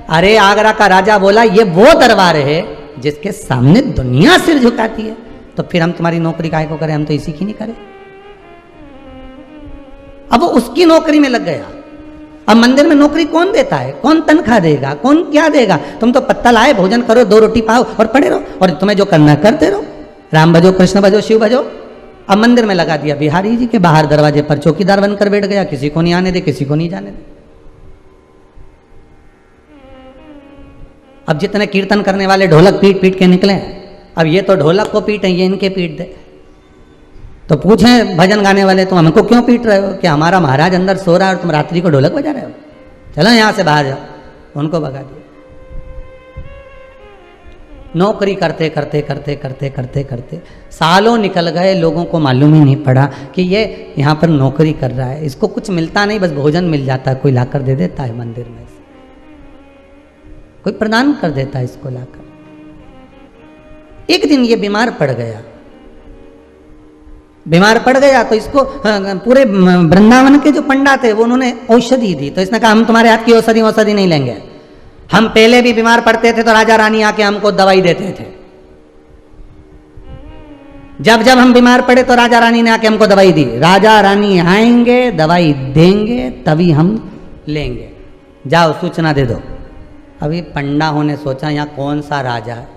S1: अरे आगरा का राजा बोला ये वो दरबार है जिसके सामने दुनिया सिर झुकाती है, तो फिर हम तुम्हारी नौकरी काहे को करें, हम तो इसी की नहीं करें। अब वो उसकी नौकरी में लग गया। अब मंदिर में नौकरी कौन देता है, कौन तनख्वाह देगा, कौन क्या देगा? तुम तो पत्ता लाए, भोजन करो, 2 रोटी पाओ और पड़े रहो, और तुम्हें जो करना करते रहो, राम भजो, कृष्ण भजो, शिव भजो। अब मंदिर में लगा दिया बिहारी जी के बाहर दरवाजे पर चौकीदार बनकर बैठ गया, किसी को नहीं आने दे, किसी को नहीं जाने दे। अब जितने कीर्तन करने वाले ढोलक पीट पीट के निकले, अब ये तो ढोलक को पीटे, ये इनके पीट दे। तो पूछें भजन गाने वाले तुम हमको क्यों पीट रहे हो? कि हमारा महाराज अंदर सो रहा है और तुम रात्रि को ढोलक बजा रहे हो, चलो यहाँ से बाहर जाओ। उनको भगा दिया। नौकरी करते करते करते करते करते करते सालों निकल गए, लोगों को मालूम ही नहीं पड़ा कि ये यहाँ पर नौकरी कर रहा है, इसको कुछ मिलता नहीं, बस भोजन मिल जाता है, कोई लाकर दे देता है मंदिर में, कोई प्रदान कर देता है इसको लाकर। एक दिन ये बीमार पड़ गया। बीमार पड़ गया तो इसको पूरे वृंदावन के जो पंडा थे वो उन्होंने औषधि दी। तो इसने कहा हम तुम्हारे हाथ की औषधि नहीं लेंगे, हम पहले भी बीमार पड़ते थे तो राजा रानी आके हमको दवाई देते थे, जब जब हम बीमार पड़े तो राजा रानी ने आके हमको दवाई दी, राजा रानी आएंगे दवाई देंगे तभी हम लेंगे, जाओ सूचना दे दो। अभी पंडाओं ने सोचा यहाँ कौन सा राजा है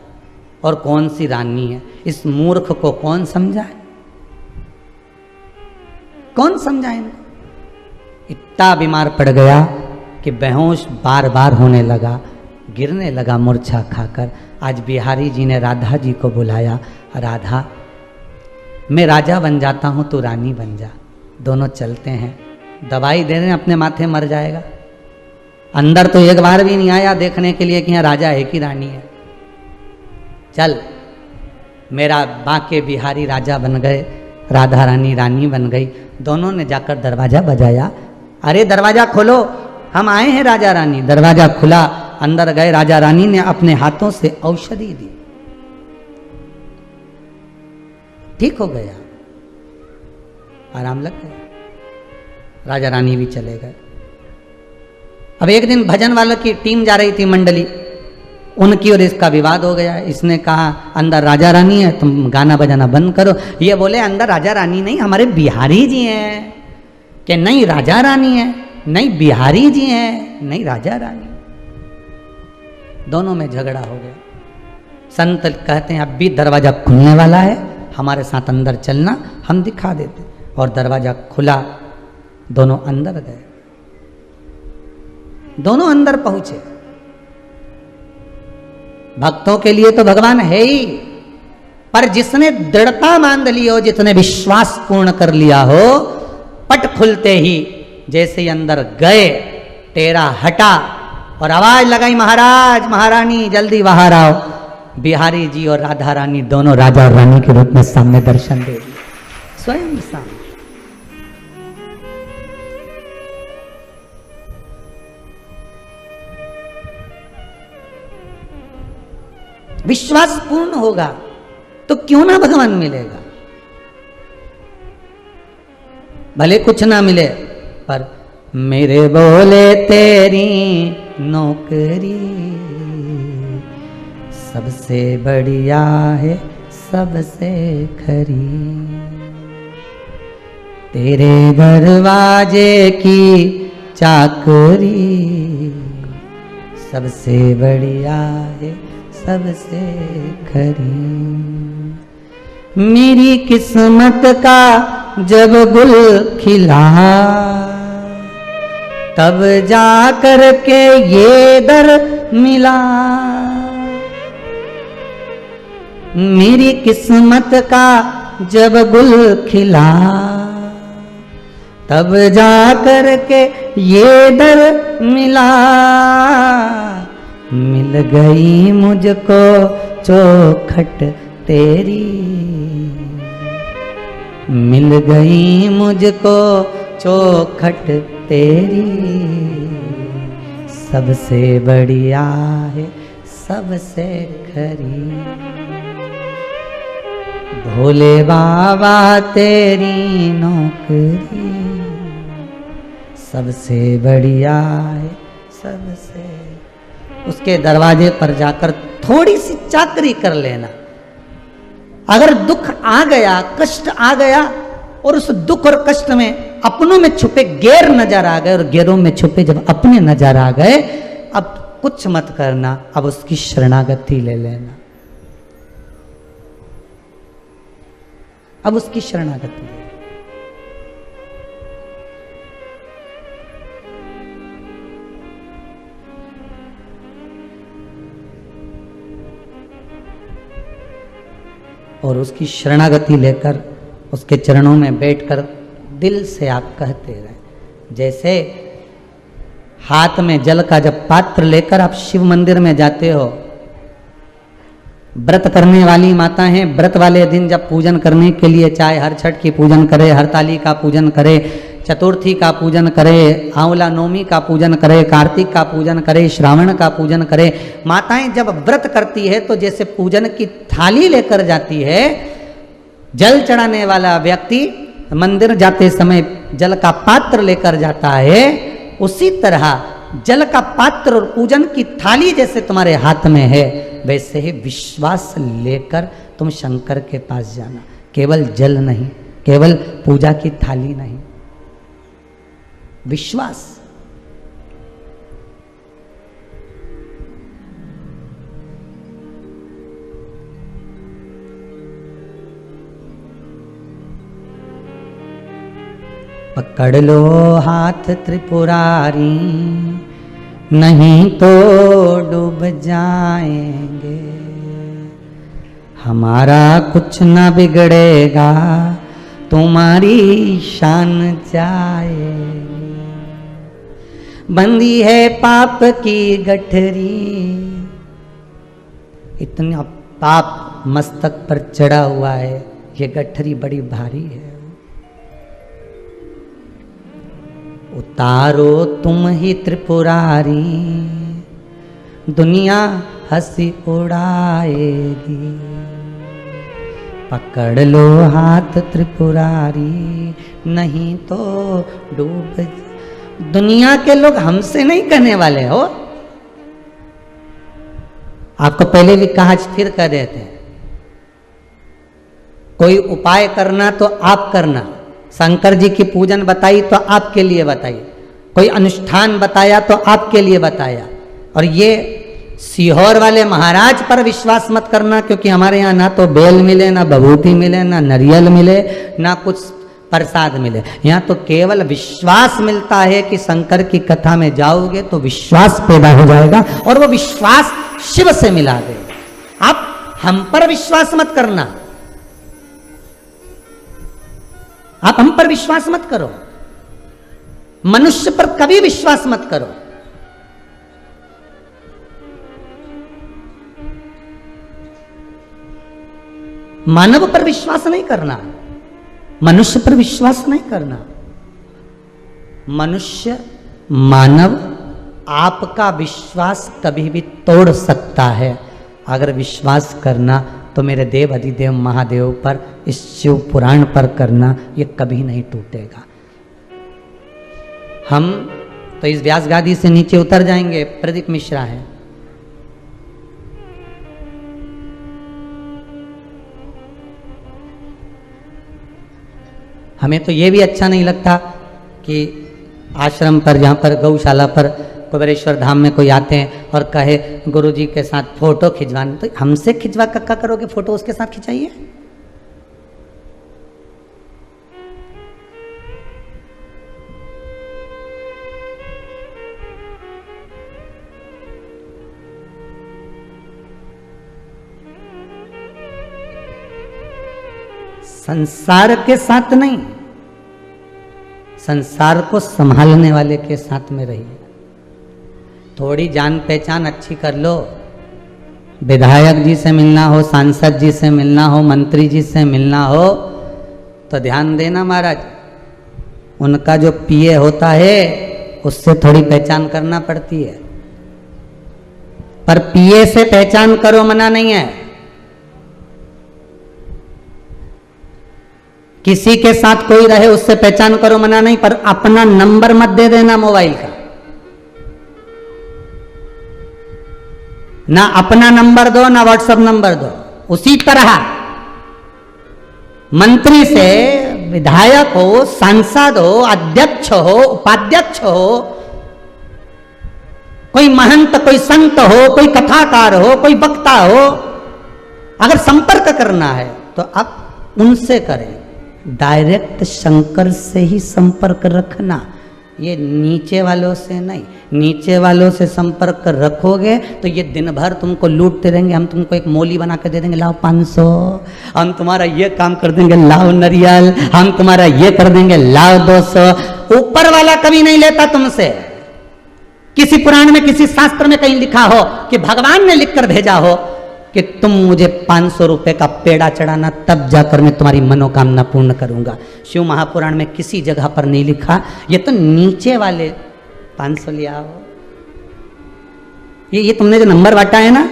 S1: और कौन सी रानी है, इस मूर्ख को कौन समझाए, कौन समझाए इनको। इतना बीमार पड़ गया कि बेहोश बार बार होने लगा, गिरने लगा मूर्छा खाकर। आज बिहारी जी ने राधा जी को बुलाया, राधा मैं राजा बन जाता हूँ, तू रानी बन जा, दोनों चलते हैं। दवाई दे रहे हैं, अपने माथे मर जाएगा। अंदर तो एक बार भी नहीं आया देखने के लिए कि यहाँ राजा है कि रानी है। चल, मेरा बांके बिहारी राजा बन गए, राधा रानी रानी बन गई। दोनों ने जाकर दरवाजा बजाया, अरे दरवाजा खोलो, हम आए हैं राजा रानी। दरवाजा खुला, अंदर गए। राजा रानी ने अपने हाथों से औषधि दी, ठीक हो गया, आराम लग गया। राजा रानी भी चले गए। अब एक दिन भजन वालों की टीम जा रही थी, मंडली, उनकी और इसका विवाद हो गया। इसने कहा अंदर राजा रानी है, तुम गाना बजाना बंद करो। ये बोले अंदर राजा रानी नहीं, हमारे बिहारी जी हैं। कि नहीं राजा रानी है, नहीं बिहारी जी हैं, नहीं राजा रानी। दोनों में झगड़ा हो गया। संत कहते हैं अब भी दरवाजा खुलने वाला है, हमारे साथ अंदर चलना, हम दिखा देते। और दरवाजा खुला, दोनों अंदर गए। दोनों अंदर पहुंचे। भक्तों के लिए तो भगवान है ही, पर जिसने दृढ़ता मान ली हो, जिसने विश्वास पूर्ण कर लिया हो, पट खुलते ही जैसे ही अंदर गए, टेरा हटा और आवाज लगाई, महाराज महारानी जल्दी बाहर आओ। बिहारी जी और राधा रानी दोनों राजा और रानी के रूप में सामने दर्शन दे दिए, स्वयं सामने। विश्वास पूर्ण होगा तो क्यों ना भगवान मिलेगा। भले कुछ ना मिले, पर मेरे बोले तेरी नौकरी सबसे बढ़िया है, सबसे खरी। तेरे दरवाजे की चाकरी सबसे बढ़िया है, सबसे खरी। मेरी किस्मत का जब गुल खिला, तब जा कर के ये दर मिला। मेरी किस्मत का जब गुल खिला, तब जा कर के ये दर मिला। मिल गई मुझको चौखट तेरी, मिल गई मुझको चौखट तेरी सबसे बढ़िया है, सबसे खरी। भोले बाबा तेरी नौकरी सबसे बढ़िया है, सबसे। उसके दरवाजे पर जाकर थोड़ी सी चाकरी कर लेना। अगर दुख आ गया, कष्ट आ गया, और उस दुख और कष्ट में अपनों में छुपे गैर नजर आ गए, और गैरों में छुपे जब अपने नजर आ गए, अब कुछ मत करना, अब उसकी शरणागति ले लेना। अब उसकी शरणागति ले। और उसकी शरणागति लेकर उसके चरणों में बैठकर दिल से आप कहते रहे। जैसे हाथ में जल का जब पात्र लेकर आप शिव मंदिर में जाते हो, व्रत करने वाली माता हैं, व्रत वाले दिन जब पूजन करने के लिए, चाहे हर छठ की पूजन करे, हरताली का पूजन करे, चतुर्थी का पूजन करे, आंवला नौमी का पूजन करे, कार्तिक का पूजन करे, श्रावण का पूजन करे, माताएं जब व्रत करती है तो जैसे पूजन की थाली लेकर जाती है, जल चढ़ाने वाला व्यक्ति मंदिर जाते समय जल का पात्र लेकर जाता है, उसी तरह जल का पात्र और पूजन की थाली जैसे तुम्हारे हाथ में है, वैसे ही विश्वास लेकर तुम शंकर के पास जाना। केवल जल नहीं, केवल पूजा की थाली नहीं, विश्वास। पकड़ लो हाथ त्रिपुरारी, नहीं तो डूब जाएंगे। हमारा कुछ ना बिगड़ेगा, तुम्हारी शान जाएगी। बंदी है पाप की गठरी, इतना पाप मस्तक पर चढ़ा हुआ है, ये गठरी बड़ी भारी है। उतारो तुम ही त्रिपुरारी, दुनिया हंसी उड़ाएगी। पकड़ लो हाथ त्रिपुरारी, नहीं तो डूब। दुनिया के लोग हमसे नहीं कहने वाले हो। आपको पहले भी कहा, फिर कह देते हैं, कोई उपाय करना तो आप करना। शंकर जी की पूजन बताई तो आपके लिए बताई, कोई अनुष्ठान बताया तो आपके लिए बताया। और ये सीहोर वाले महाराज पर विश्वास मत करना, क्योंकि हमारे यहाँ ना तो बेल मिले, ना बभूति मिले, ना नारियल मिले, ना कुछ प्रसाद मिले। यहाँ तो केवल विश्वास मिलता है कि शंकर की कथा में जाओगे तो विश्वास पैदा हो जाएगा, और वो विश्वास शिव से मिला देगा। आप हम पर विश्वास मत करना, आप हम पर विश्वास मत करो, मनुष्य पर कभी विश्वास मत करो। मानव पर विश्वास नहीं करना, मनुष्य पर विश्वास नहीं करना। मनुष्य, मानव आपका विश्वास कभी भी तोड़ सकता है। अगर विश्वास करना तो मेरे देव अधिदेव महादेव पर, इस शिव पुराण पर करना, ये कभी नहीं टूटेगा। हम तो इस व्यास गादी से नीचे उतर जाएंगे। प्रदीप मिश्रा है, हमें तो ये भी अच्छा नहीं लगता कि आश्रम पर, जहाँ पर गौशाला पर, कुबेरेश्वर धाम में कोई आते हैं और कहे गुरुजी के साथ फोटो खिंचवाना, तो हमसे खिंचवा कक्का करोगे, फोटो उसके साथ खिंचाइए। संसार के साथ नहीं, संसार को संभालने वाले के साथ में रहिए। थोड़ी जान पहचान अच्छी कर लो। विधायक जी से मिलना हो, सांसद जी से मिलना हो, मंत्री जी से मिलना हो तो ध्यान देना महाराज, उनका जो पीए होता है उससे थोड़ी पहचान करना पड़ती है। पर पीए से पहचान करो, मना नहीं है। किसी के साथ कोई रहे उससे पहचान करो, मना नहीं, पर अपना नंबर मत दे देना मोबाइल का। ना अपना नंबर दो, ना व्हाट्सएप नंबर दो। उसी तरह मंत्री से, विधायक हो, सांसद हो, अध्यक्ष हो, उपाध्यक्ष हो, कोई महंत, कोई संत हो, कोई कथाकार हो, कोई वक्ता हो, अगर संपर्क करना है तो आप उनसे करें। डायरेक्ट शंकर से ही संपर्क रखना, ये नीचे वालों से नहीं। नीचे वालों से संपर्क रखोगे तो ये दिन भर तुमको लूटते रहेंगे। हम तुमको एक मोली बना कर दे देंगे, लाओ 500, हम तुम्हारा ये काम कर देंगे, लाओ नारियल, हम तुम्हारा ये कर देंगे, लाओ 200। ऊपर वाला कभी नहीं लेता तुमसे। किसी पुराण में, किसी शास्त्र में कहीं लिखा हो कि भगवान ने लिखकर भेजा हो कि तुम मुझे 500 रुपए का पेड़ा चढ़ाना, तब जाकर मैं तुम्हारी मनोकामना पूर्ण करूंगा। शिव महापुराण में किसी जगह पर नहीं लिखा। ये तो नीचे वाले 500 ले आओ। ये तुमने जो नंबर बांटा है ना,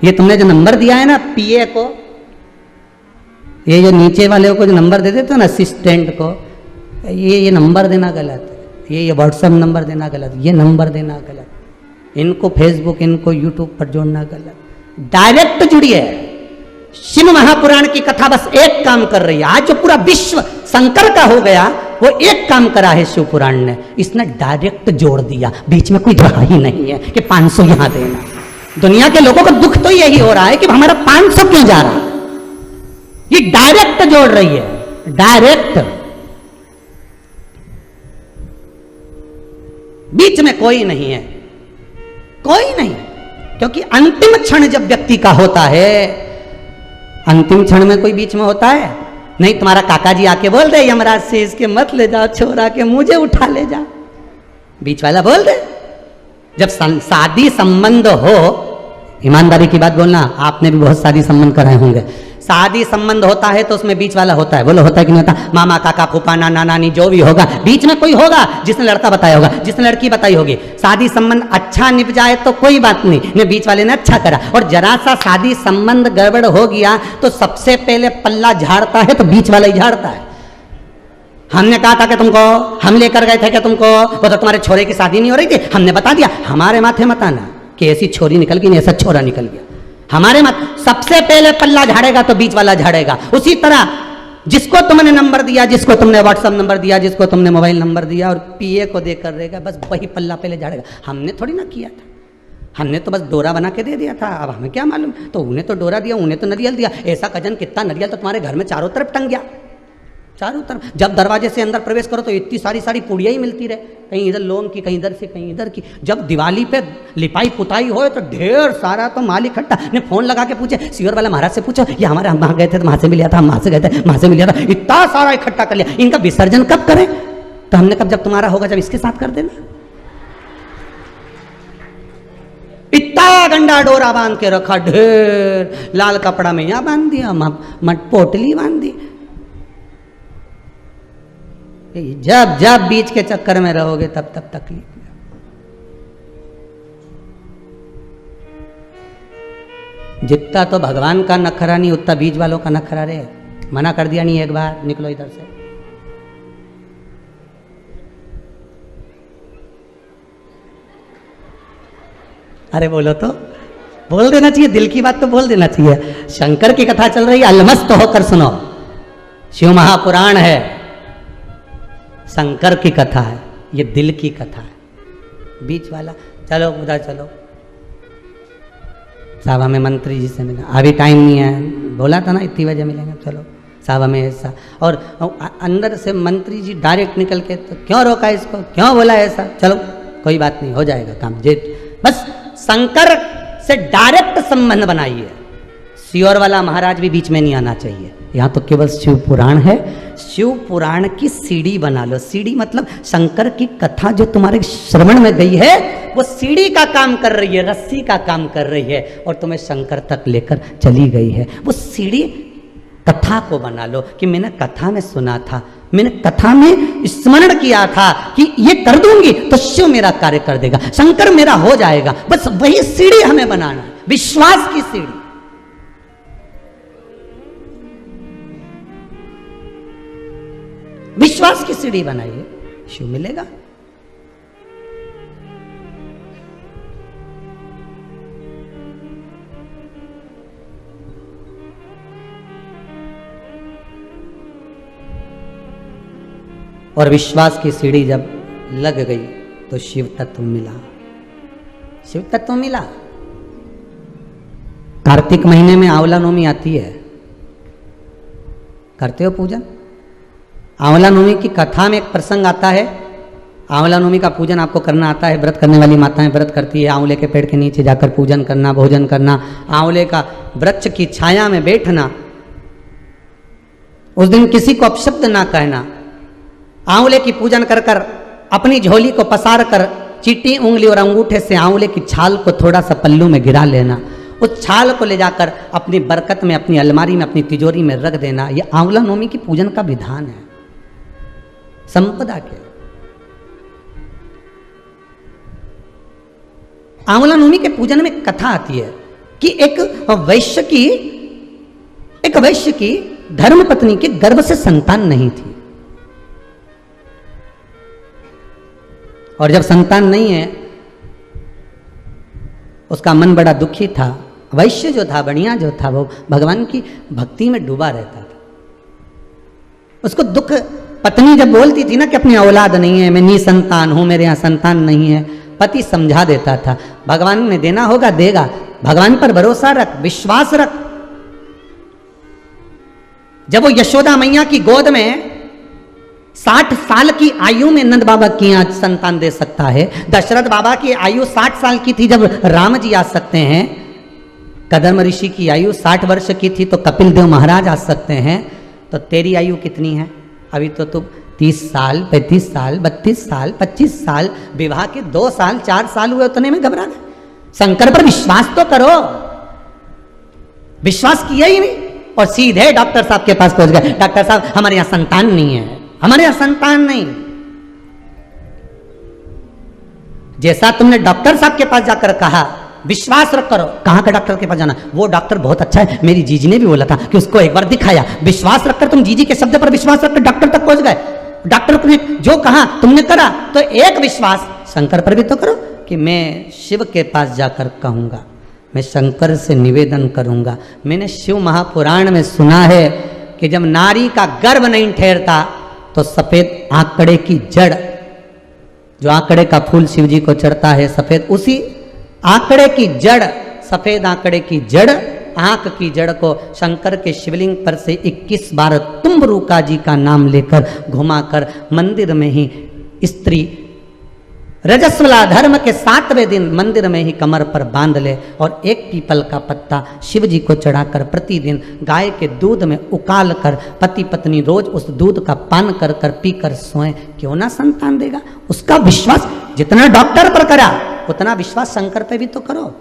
S1: ये तुमने जो नंबर दिया है ना पीए को, ये जो नीचे वाले को जो नंबर दे देते हो ना असिस्टेंट को, ये नंबर देना गलत है। ये व्हाट्सएप नंबर देना गलत, ये नंबर देना गलत, इनको फेसबुक, इनको यूट्यूब पर जोड़ना गलत। डायरेक्ट जुड़िए। शिव महापुराण की कथा बस एक काम कर रही है। आज जो पूरा विश्व शंकर का हो गया, वो एक काम करा है शिव पुराण ने, इसने डायरेक्ट जोड़ दिया। बीच में कोई रहा ही नहीं है कि 500 यहां देना। दुनिया के लोगों का दुख तो यही हो रहा है कि हमारा 500 क्यों जा रहा। ये डायरेक्ट जोड़ रही है, डायरेक्ट। बीच में कोई नहीं है। कोई नहीं, क्योंकि अंतिम क्षण जब व्यक्ति का होता है, अंतिम क्षण में कोई बीच में होता है नहीं। तुम्हारा काका जी आके बोल दे यमराज से इसके मत ले जाओ छोरा के, मुझे उठा ले जा, बीच वाला बोल दे। जब शादी संबंध हो, ईमानदारी की बात बोलना, आपने भी बहुत शादी संबंध कराए होंगे, शादी संबंध होता है तो उसमें बीच वाला होता है, बोलो होता है कि नहीं होता? मामा काका फूफा नाना नानी जो भी होगा, बीच में कोई होगा जिसने लड़का बताया होगा, जिसने लड़की बताई होगी। शादी संबंध अच्छा निभ जाए तो कोई बात नहीं, ने बीच वाले ने अच्छा करा, और जरा सा शादी संबंध गड़बड़ हो गया तो सबसे पहले पल्ला झाड़ता है तो बीच वाला ही झाड़ता है। हमने कहा था कि तुमको, हम लेकर गए थे कि तुमको, वो तो तुम्हारे छोरे की शादी नहीं हो रही थी, हमने बता दिया, हमारे माथे मत आना कि ऐसी छोरी निकल गई, ऐसा छोरा निकल गया, हमारे मत। सबसे पहले पल्ला झाड़ेगा तो बीच वाला झाड़ेगा। उसी तरह जिसको तुमने नंबर दिया, जिसको तुमने व्हाट्सएप नंबर दिया, जिसको तुमने मोबाइल नंबर दिया, और पीए को देकर रहेगा, बस वही पल्ला पहले झाड़ेगा। हमने थोड़ी ना किया था, हमने तो बस डोरा बना के दे दिया था, अब हमें क्या मालूम। तो उन्हें तो डोरा दिया, उन्हें तो नरियल दिया, ऐसा कजन कितना नरियल तो तुम्हारे घर में चारों तरफ टंग गया, चारों तरफ। जब दरवाजे से अंदर प्रवेश करो तो इतनी सारी सारी पुड़िया ही मिलती रहे, कहीं इधर लोन की, कहीं इधर से, कहीं इधर की। जब दिवाली पे लिपाई पुताई हो तो ढेर सारा तो माल इकट्ठा। ने फोन लगा के पूछे, सीवर वाला महाराज से पूछो, ये हमारे, हम वहाँ गए थे तो वहाँ से मिला था, हम वहाँ से गए थे, वहाँ से मिला था, इतना सारा इकट्ठा कर लिया, इनका विसर्जन कब करें? तो हमने कब, जब तुम्हारा होगा, जब इसके साथ कर देना। इतना गंडा डोरा बांध के रखा, ढेर लाल कपड़ा में यहाँ बांध दिया, मट पोटली बांध दी। जब जब बीच के चक्कर में रहोगे तब तब तकलीफ। जितना तो भगवान का नखरा नहीं, उतना बीच वालों का नखरा रे। मना कर दिया नहीं एक बार, निकलो इधर से। अरे बोलो तो, बोल देना चाहिए, दिल की बात तो बोल देना चाहिए। शंकर की कथा चल रही है, अलमस्त होकर सुनो। शिव महापुराण है, शंकर की कथा है, ये दिल की कथा है। बीच वाला, चलो उधर चलो, साहब हमें मंत्री जी से मिला, अभी टाइम नहीं है, बोला था ना इतनी बजे मिलेंगे, चलो साहब हमें ऐसा। और अंदर से मंत्री जी डायरेक्ट निकल के, तो क्यों रोका इसको, क्यों बोला ऐसा, चलो कोई बात नहीं, हो जाएगा काम। जे बस शंकर से डायरेक्ट संबंध बनाइए। सियोर वाला महाराज भी बीच में नहीं आना चाहिए। यहाँ तो केवल शिव पुराण है, शिव पुराण की सीढ़ी बना लो। सीढ़ी मतलब शंकर की कथा जो तुम्हारे श्रवण में गई है, वो सीढ़ी का काम कर रही है, रस्सी का काम कर रही है, और तुम्हें शंकर तक लेकर चली गई है। वो सीढ़ी कथा को बना लो कि मैंने कथा में सुना था, मैंने कथा में स्मरण किया था कि ये कर दूंगी तो शिव मेरा कार्य कर देगा, शंकर मेरा हो जाएगा। बस वही सीढ़ी हमें बनाना है, विश्वास की सीढ़ी। विश्वास की सीढ़ी बनाइए, शिव मिलेगा। और विश्वास की सीढ़ी जब लग गई तो शिव तत्व मिला, शिव तत्व मिला। कार्तिक महीने में आंवला नवमी आती है, करते हो पूजन? आंवला नवमी की कथा में एक प्रसंग आता है। आंवला नवमी का पूजन आपको करना आता है, व्रत करने वाली माताएं व्रत करती है, आंवले के पेड़ के नीचे जाकर पूजन करना, भोजन करना, आंवले का वृक्ष की छाया में बैठना, उस दिन किसी को अपशब्द ना कहना, आंवले की पूजन कर कर अपनी झोली को पसार कर चीटी उंगली और अंगूठे से आंवले की छाल को थोड़ा सा पल्लू में गिरा लेना, उस छाल को ले जाकर अपनी बरकत में, अपनी अलमारी में, अपनी तिजोरी में रख देना। यह आंवला नवमी की पूजन का विधान है, संपदा के। आंवला नवमी के पूजन में कथा आती है कि एक वैश्य की धर्मपत्नी के गर्भ से संतान नहीं थी, और जब संतान नहीं है उसका मन बड़ा दुखी था। वैश्य जो था, बढ़िया जो था, वो भगवान की भक्ति में डूबा रहता था। उसको दुख, पत्नी जब बोलती थी ना कि अपनी औलाद नहीं है, मैं निसंतान हूं, मेरे यहाँ संतान नहीं है, पति समझा देता था, भगवान ने देना होगा देगा, भगवान पर भरोसा रख, विश्वास रख। जब वो यशोदा मैया की गोद में 60 साल की आयु में नंद बाबा की यहाँ संतान दे सकता है। दशरथ बाबा की आयु 60 साल की थी जब राम जी आ सकते हैं। कदम ऋषि की आयु 60 वर्ष की थी तो कपिल देव महाराज आ सकते हैं। तो तेरी आयु कितनी है? अभी तो तुम 30 साल, 35 साल, 32 साल, 25 साल, विवाह के 2 साल 4 साल हुए, उतने में घबरा गए। शंकर पर विश्वास तो करो। विश्वास किया ही नहीं और सीधे डॉक्टर साहब के पास पहुंच गए। डॉक्टर साहब हमारे यहां संतान नहीं है, हमारे यहां संतान नहीं। जैसा तुमने डॉक्टर साहब के पास जाकर कहा विश्वास रख करो। कहां का डॉक्टर के पास जाना? वो डॉक्टर बहुत अच्छा है, मेरी जीजी ने भी बोला था कि उसको एक बार दिखाया। विश्वास रखकर तुम जीजी के शब्द पर विश्वास रखकर डॉक्टर तक पहुंच गए। डॉक्टर ने जो कहा तुमने करा, तो एक विश्वास शंकर पर भी तो करो कि मैं शिव के पास जाकर कहूंगा, मैं शंकर से निवेदन करूंगा। मैंने शिव महापुराण में सुना है कि जब नारी का गर्भ नहीं ठहरता तो सफेद आंकड़े की जड़, जो आंकड़े का फूल शिव जी को चढ़ता है सफेद, उसी आंकड़े की जड़, सफेद आंकड़े की जड़, आंख की जड़ को शंकर के शिवलिंग पर से 21 बार तुम्बरुका जी का नाम लेकर घुमाकर मंदिर में ही स्त्री रजस्वला धर्म के 7वें दिन मंदिर में ही कमर पर बांध ले और एक पीपल का पत्ता शिव जी को चढ़ाकर प्रतिदिन गाय के दूध में उकाल कर पति पत्नी रोज उस दूध का पान कर कर पीकर सोएं, क्यों ना संतान देगा। उसका विश्वास जितना डॉक्टर पर करा उतना विश्वास शंकर पे भी तो करो,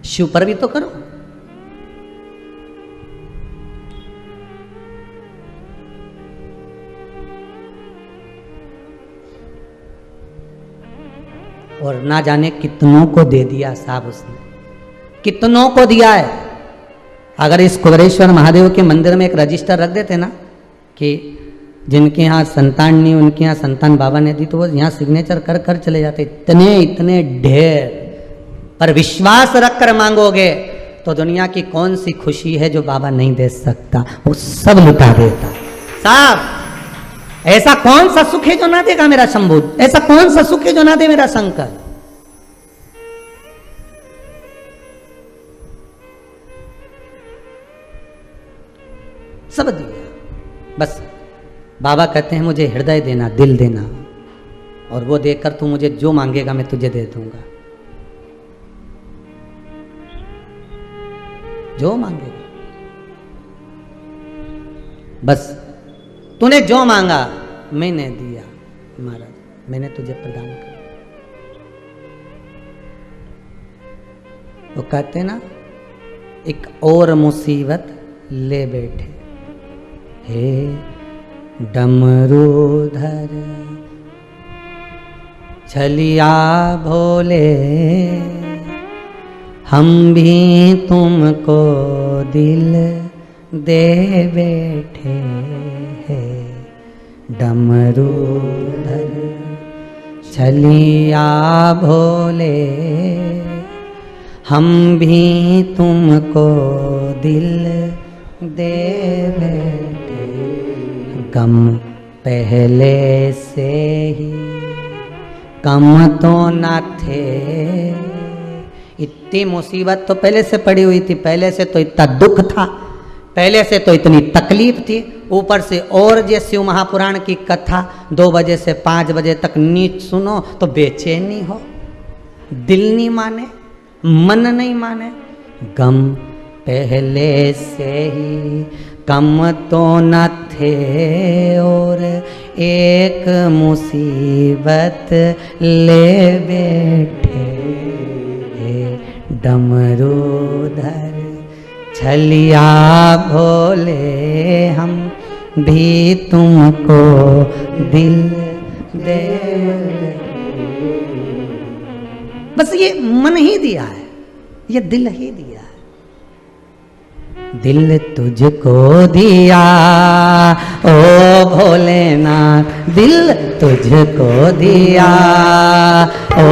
S1: शिव पर भी तो करो। और ना जाने कितनों को दे दिया साहब उसने, कितनों को दिया है। अगर इस कुबेरेश्वर महादेव के मंदिर में एक रजिस्टर रख देते ना कि जिनके यहाँ संतान नहीं उनके यहाँ संतान बाबा ने दी, तो वो यहाँ सिग्नेचर कर कर चले जाते। इतने इतने ढेर। पर विश्वास रख कर मांगोगे तो दुनिया की कौन सी खुशी है जो बाबा नहीं दे सकता, वो सब लुटा देता साहब। ऐसा कौन सा सुख है जो ना देगा मेरा शंभू? ऐसा कौन सा सुख है जो ना दे मेरा शंकर? सब दिया। बस बाबा कहते हैं मुझे हृदय देना, दिल देना, और वो देकर तू मुझे जो मांगेगा मैं तुझे दे दूंगा, जो मांगेगा। बस तूने जो मांगा मैंने दिया महाराज, मैंने तुझे प्रदान किया। वो कहते ना एक और मुसीबत ले बैठे, हे डमरूधर छलिया भोले, हम भी तुमको दिल दे बैठे हैं। डमरूधर छलिया भोले, हम भी तुमको दिल दे बैठे। गम पहले से ही कम तो न थे, इतनी मुसीबत तो पहले से पड़ी हुई थी, पहले से तो इतना दुख था, पहले से तो इतनी तकलीफ थी, ऊपर से और ये शिव महापुराण की कथा 2 बजे से 5 बजे तक नीच सुनो तो बेचैनी हो, दिल नहीं माने, मन नहीं माने। गम पहले से ही कम तो न थे और एक मुसीबत ले बैठे। डमरूधर छलिया भोले, हम भी तुमको दिल दे। बस ये मन ही दिया है, ये दिल ही दिया है। दिल तुझको दिया ओ भोलेनाथ, दिल तुझको दिया ओ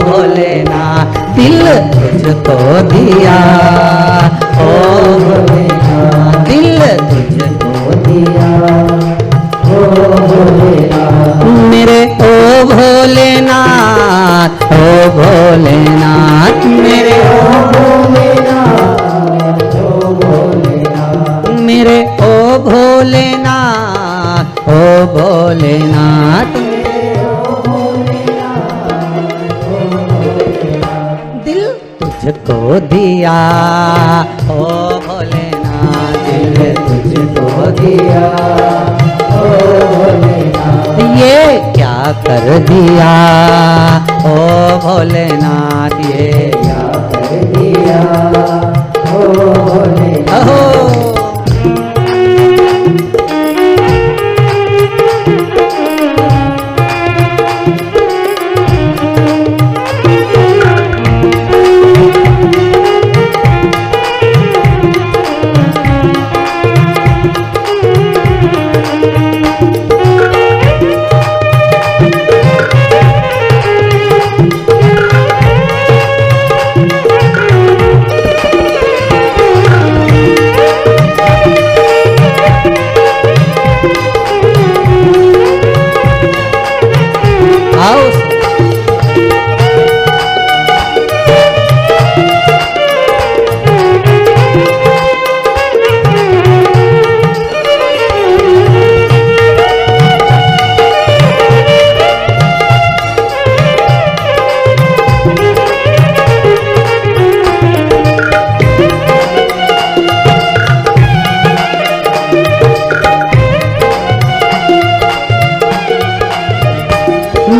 S1: भोलेनाथ, दिल तुझको दिया ओ भोलेनाथ, दिल तुझको दिया ओ भोलेनाथ। मेरे ओ भोलेनाथ, ओ भोलेनाथ, मेरे ओ भोलेनाथ, ओ भोलेनाथ, मेरे ओ भोले दिया ओ भोलेनाथ,
S2: दिल तुझको दिया ओ भोलेनाथ,
S1: ये क्या कर दिया ओ भोलेनाथ, ये
S2: क्या कर दिया ओ भोलेनाथ।
S1: अहो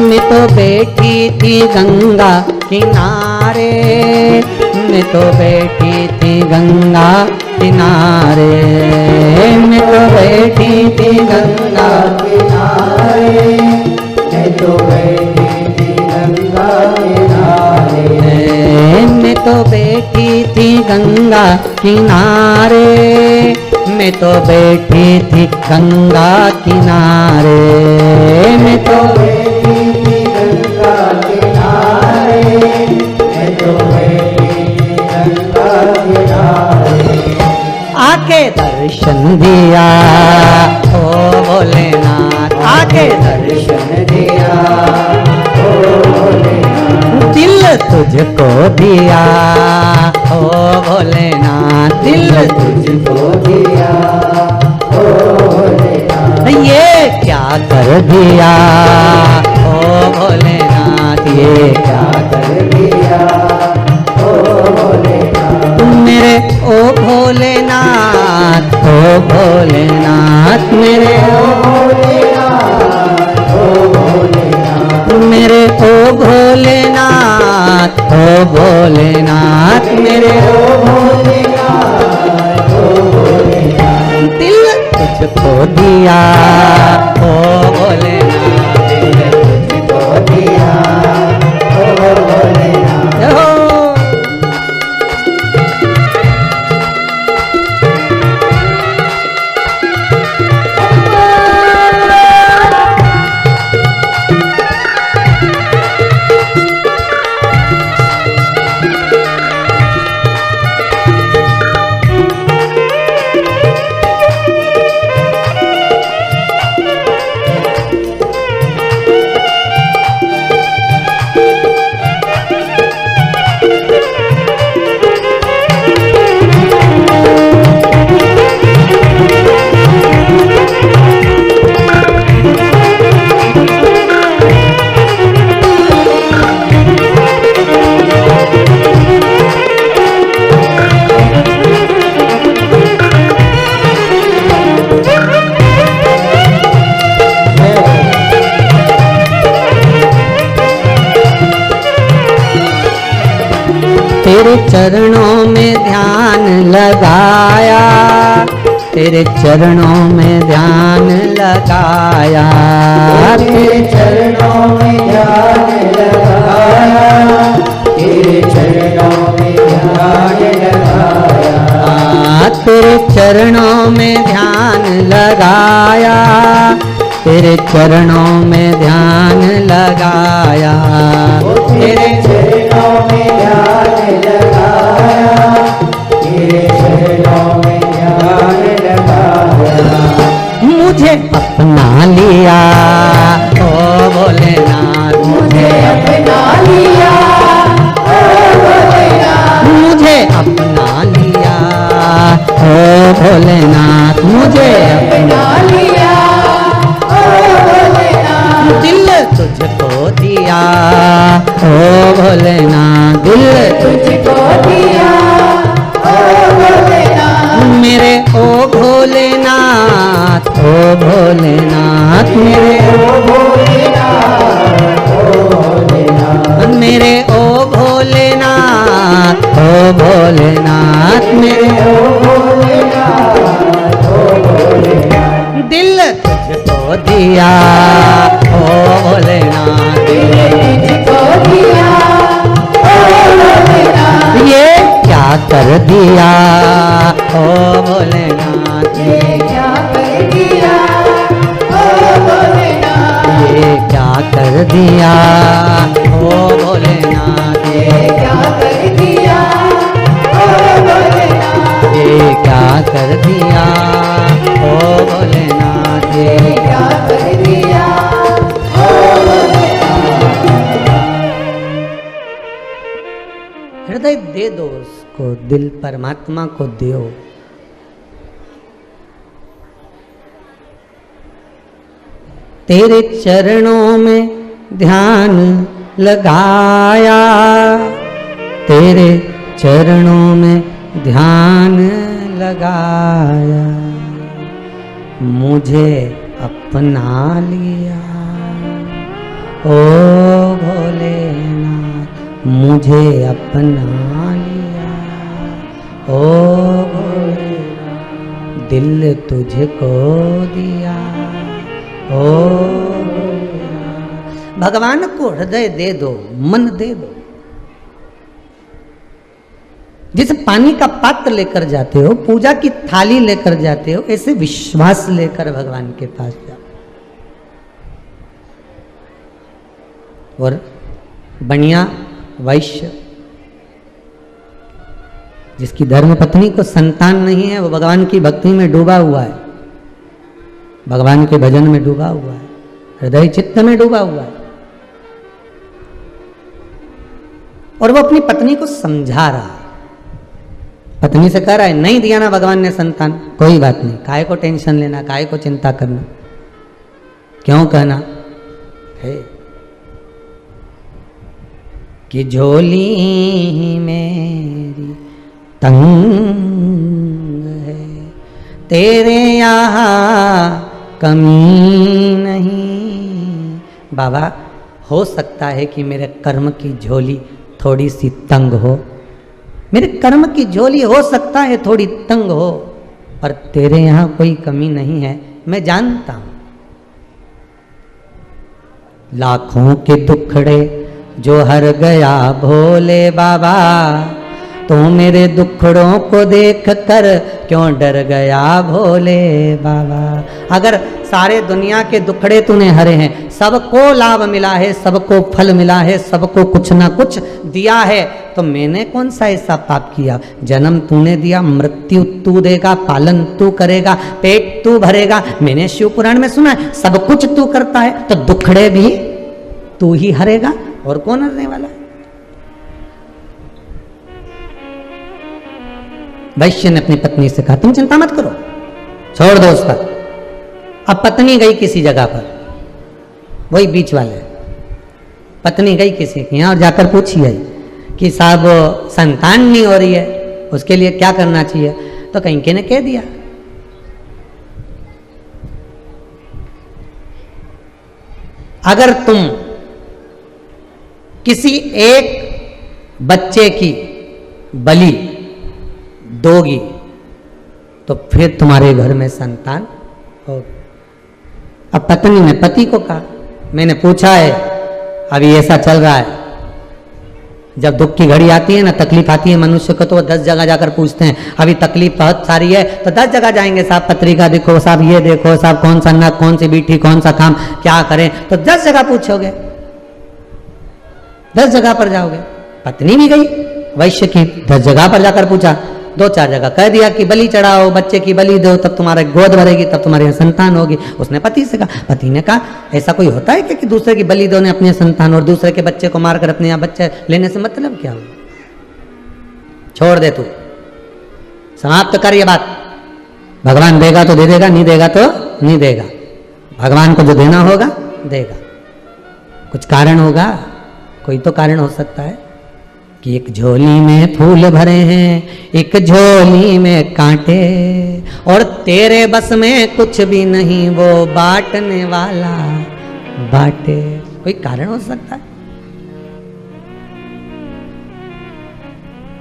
S1: मैं तो बैठी थी गंगा किनारे, मैं तो बैठी थी गंगा किनारे, मैं तो बैठी थी गंगा
S2: किनारे, मैं तो बैठी थी गंगा किनारे,
S1: मैं तो बैठी थी गंगा किनारे, मैं तो बैठी थी गंगा किनारे, मैं तो
S2: बैठी थी गंगा किनारे, मैं तो बैठी थी गंगा किनारे,
S1: आके दर्शन दिया ओ भोलेनाथ, आके दर्शन
S2: दिया ओ भोलेनाथ,
S1: दिल तुझको दिया ओ भोलेनाथ, दिल
S2: तुझको दिया ओ भोलेनाथ,
S1: ये क्या कर दिया ओ भोलेनाथ, ये
S2: क्या कर दिया ओ भोलेनाथ,
S1: मेरे ओ भोलेनाथ, ओ भोलेनाथ, मेरे ओ
S2: भोलेनाथ ओ भोलेनाथ,
S1: मेरे ओ भोलेनाथ, ओ भोलेनाथ, मेरे ओ
S2: भोलेनाथ ओ भोलेनाथ,
S1: दिल तुझको दिया ओ भोलेनाथ,
S2: दिल तुझको दिया ओ भोलेनाथ,
S1: हो तेरे चरणों में ध्यान लगाया, तेरे चरणों में ध्यान लगाया,
S2: तेरे चरणों में ध्यान लगाया, तेरे चरणों में ध्यान लगाया,
S1: तेरे चरणों में ध्यान लगाया, तेरे चरणों में ध्यान लगाया,
S2: तेरे चरणों में ध्यान लगाया, तेरे चरणों में ध्यान लगाया,
S1: मुझे अपना लिया ओ भोलेनाथ,
S2: मुझे अपना लिया ओ भोलेनाथ,
S1: मुझे अपना लिया ओ भोलेनाथ, मुझे
S2: अपना लिया ओ भोलेनाथ,
S1: दिल तुझको दिया ओ भोलेनाथ, दिल
S2: तुझको दिया ओ भोलेनाथ
S1: मेरे ओ भोलेनाथ, ओ भोलेनाथ मेरे
S2: ओ भोलेनाथ ओ भोलेनाथ
S1: मेरे ओ भोलेनाथ, ओ भोलेनाथ मेरे
S2: ओ भोलेनाथ ओ भोलेनाथ
S1: दिल तुझको दिया ओ भोलेनाथ
S2: तुझको दिया ओ भोलेनाथ
S1: ये क्या कर दिया ओ भोलेनाथ
S2: ये क्या कर दिया ओ भोलेनाथ
S1: ये क्या कर दिया ओ भोलेनाथ
S2: ये क्या कर दिया ओ भोलेनाथ
S1: ये क्या कर दिया ओ भोलेनाथ
S2: ये क्या कर दिया ओ भोलेनाथ
S1: हृदय दे दो उसको, दिल परमात्मा को दो। तेरे चरणों में ध्यान लगाया, तेरे चरणों में ध्यान लगाया, मुझे अपना लिया ओ भोलेनाथ, मुझे अपना लिया ओ भोलेनाथ, दिल तुझको दिया ओ भोलेनाथ। भगवान को हृदय दे दो, मन दे दो। जैसे पानी का पात्र लेकर जाते हो, पूजा की थाली लेकर जाते हो, ऐसे विश्वास लेकर भगवान के पास जाओ। और बनिया वैश्य जिसकी धर्म पत्नी को संतान नहीं है, वो भगवान की भक्ति में डूबा हुआ है, भगवान के भजन में डूबा हुआ है, हृदय चित्त में डूबा हुआ है, और वो अपनी पत्नी को समझा रहा है। पत्नी से कह रहा है, नहीं दिया ना भगवान ने संतान, कोई बात नहीं, काहे को टेंशन लेना, काहे को चिंता करना, क्यों कहना है कि झोली मेरी तंग है, तेरे यहाँ कमी नहीं। बाबा हो सकता है कि मेरे कर्म की झोली थोड़ी सी तंग हो, मेरे कर्म की झोली हो सकता है थोड़ी तंग हो, पर तेरे यहाँ कोई कमी नहीं है, मैं जानता हूं। लाखों के दुखड़े जो हर गया भोले बाबा, तो मेरे दुखड़ों को देख कर क्यों डर गया भोले बाबा। अगर सारे दुनिया के दुखड़े तूने हरे हैं, सबको लाभ मिला है, सबको फल मिला है, सबको कुछ ना कुछ दिया है, तो मैंने कौन सा ऐसा पाप किया। जन्म तूने दिया, मृत्यु तू देगा, पालन तू करेगा, पेट तू भरेगा। मैंने शिव पुराण में सुना है सब कुछ तू करता है, तो दुखड़े भी तू ही हरेगा, और कौन हरने वाला है। वैश्य ने अपनी पत्नी से कहा, तुम चिंता मत करो, छोड़ दो उसका। अब पत्नी गई किसी जगह पर, वही बीच वाले, पत्नी गई किसी के यहाँ और जाकर पूछी है कि साहब संतान नहीं हो रही है, उसके लिए क्या करना चाहिए। तो कहीं के ने कह दिया, अगर तुम किसी एक बच्चे की बलि दोगी तो फिर तुम्हारे घर में संतान होगी। अब पत्नी ने पति को कहा, मैंने पूछा है, अभी ऐसा चल रहा है, जब दुख की घड़ी आती है ना, तकलीफ आती है मनुष्य को, तो वो 10 जगह जाकर पूछते हैं, अभी तकलीफ बहुत सारी है, तो 10 जगह जाएंगे, साहब पत्रिका देखो, साहब ये देखो, साहब कौन सा नक, कौन सी बीठी, कौन सा काम, क्या करें, तो 10 जगह पूछोगे, 10 जगह पर जाओगे। पत्नी भी गई वैश्य की, 10 जगह पर जाकर पूछा, 2-4 जगह कह दिया कि बलि चढ़ाओ, बच्चे की बलि दो, तब तुम्हारा गोद भरेगी, तब तुम्हारे संतान होगी। उसने पति से कहा, पति ने कहा, ऐसा कोई होता है कि दूसरे की बलि दो ने अपने संतान, और दूसरे के बच्चे को मारकर अपने यहाँ बच्चे लेने से मतलब क्या हो। छोड़ दे, तू समाप्त कर ये बात। भगवान देगा तो दे देगा, नहीं देगा तो नहीं देगा। भगवान को जो देना होगा देगा। कुछ कारण होगा, कोई तो कारण हो सकता है कि एक झोली में फूल भरे हैं, एक झोली में कांटे, और तेरे बस में कुछ भी नहीं, वो बांटने वाला बांटे। कोई कारण हो सकता है?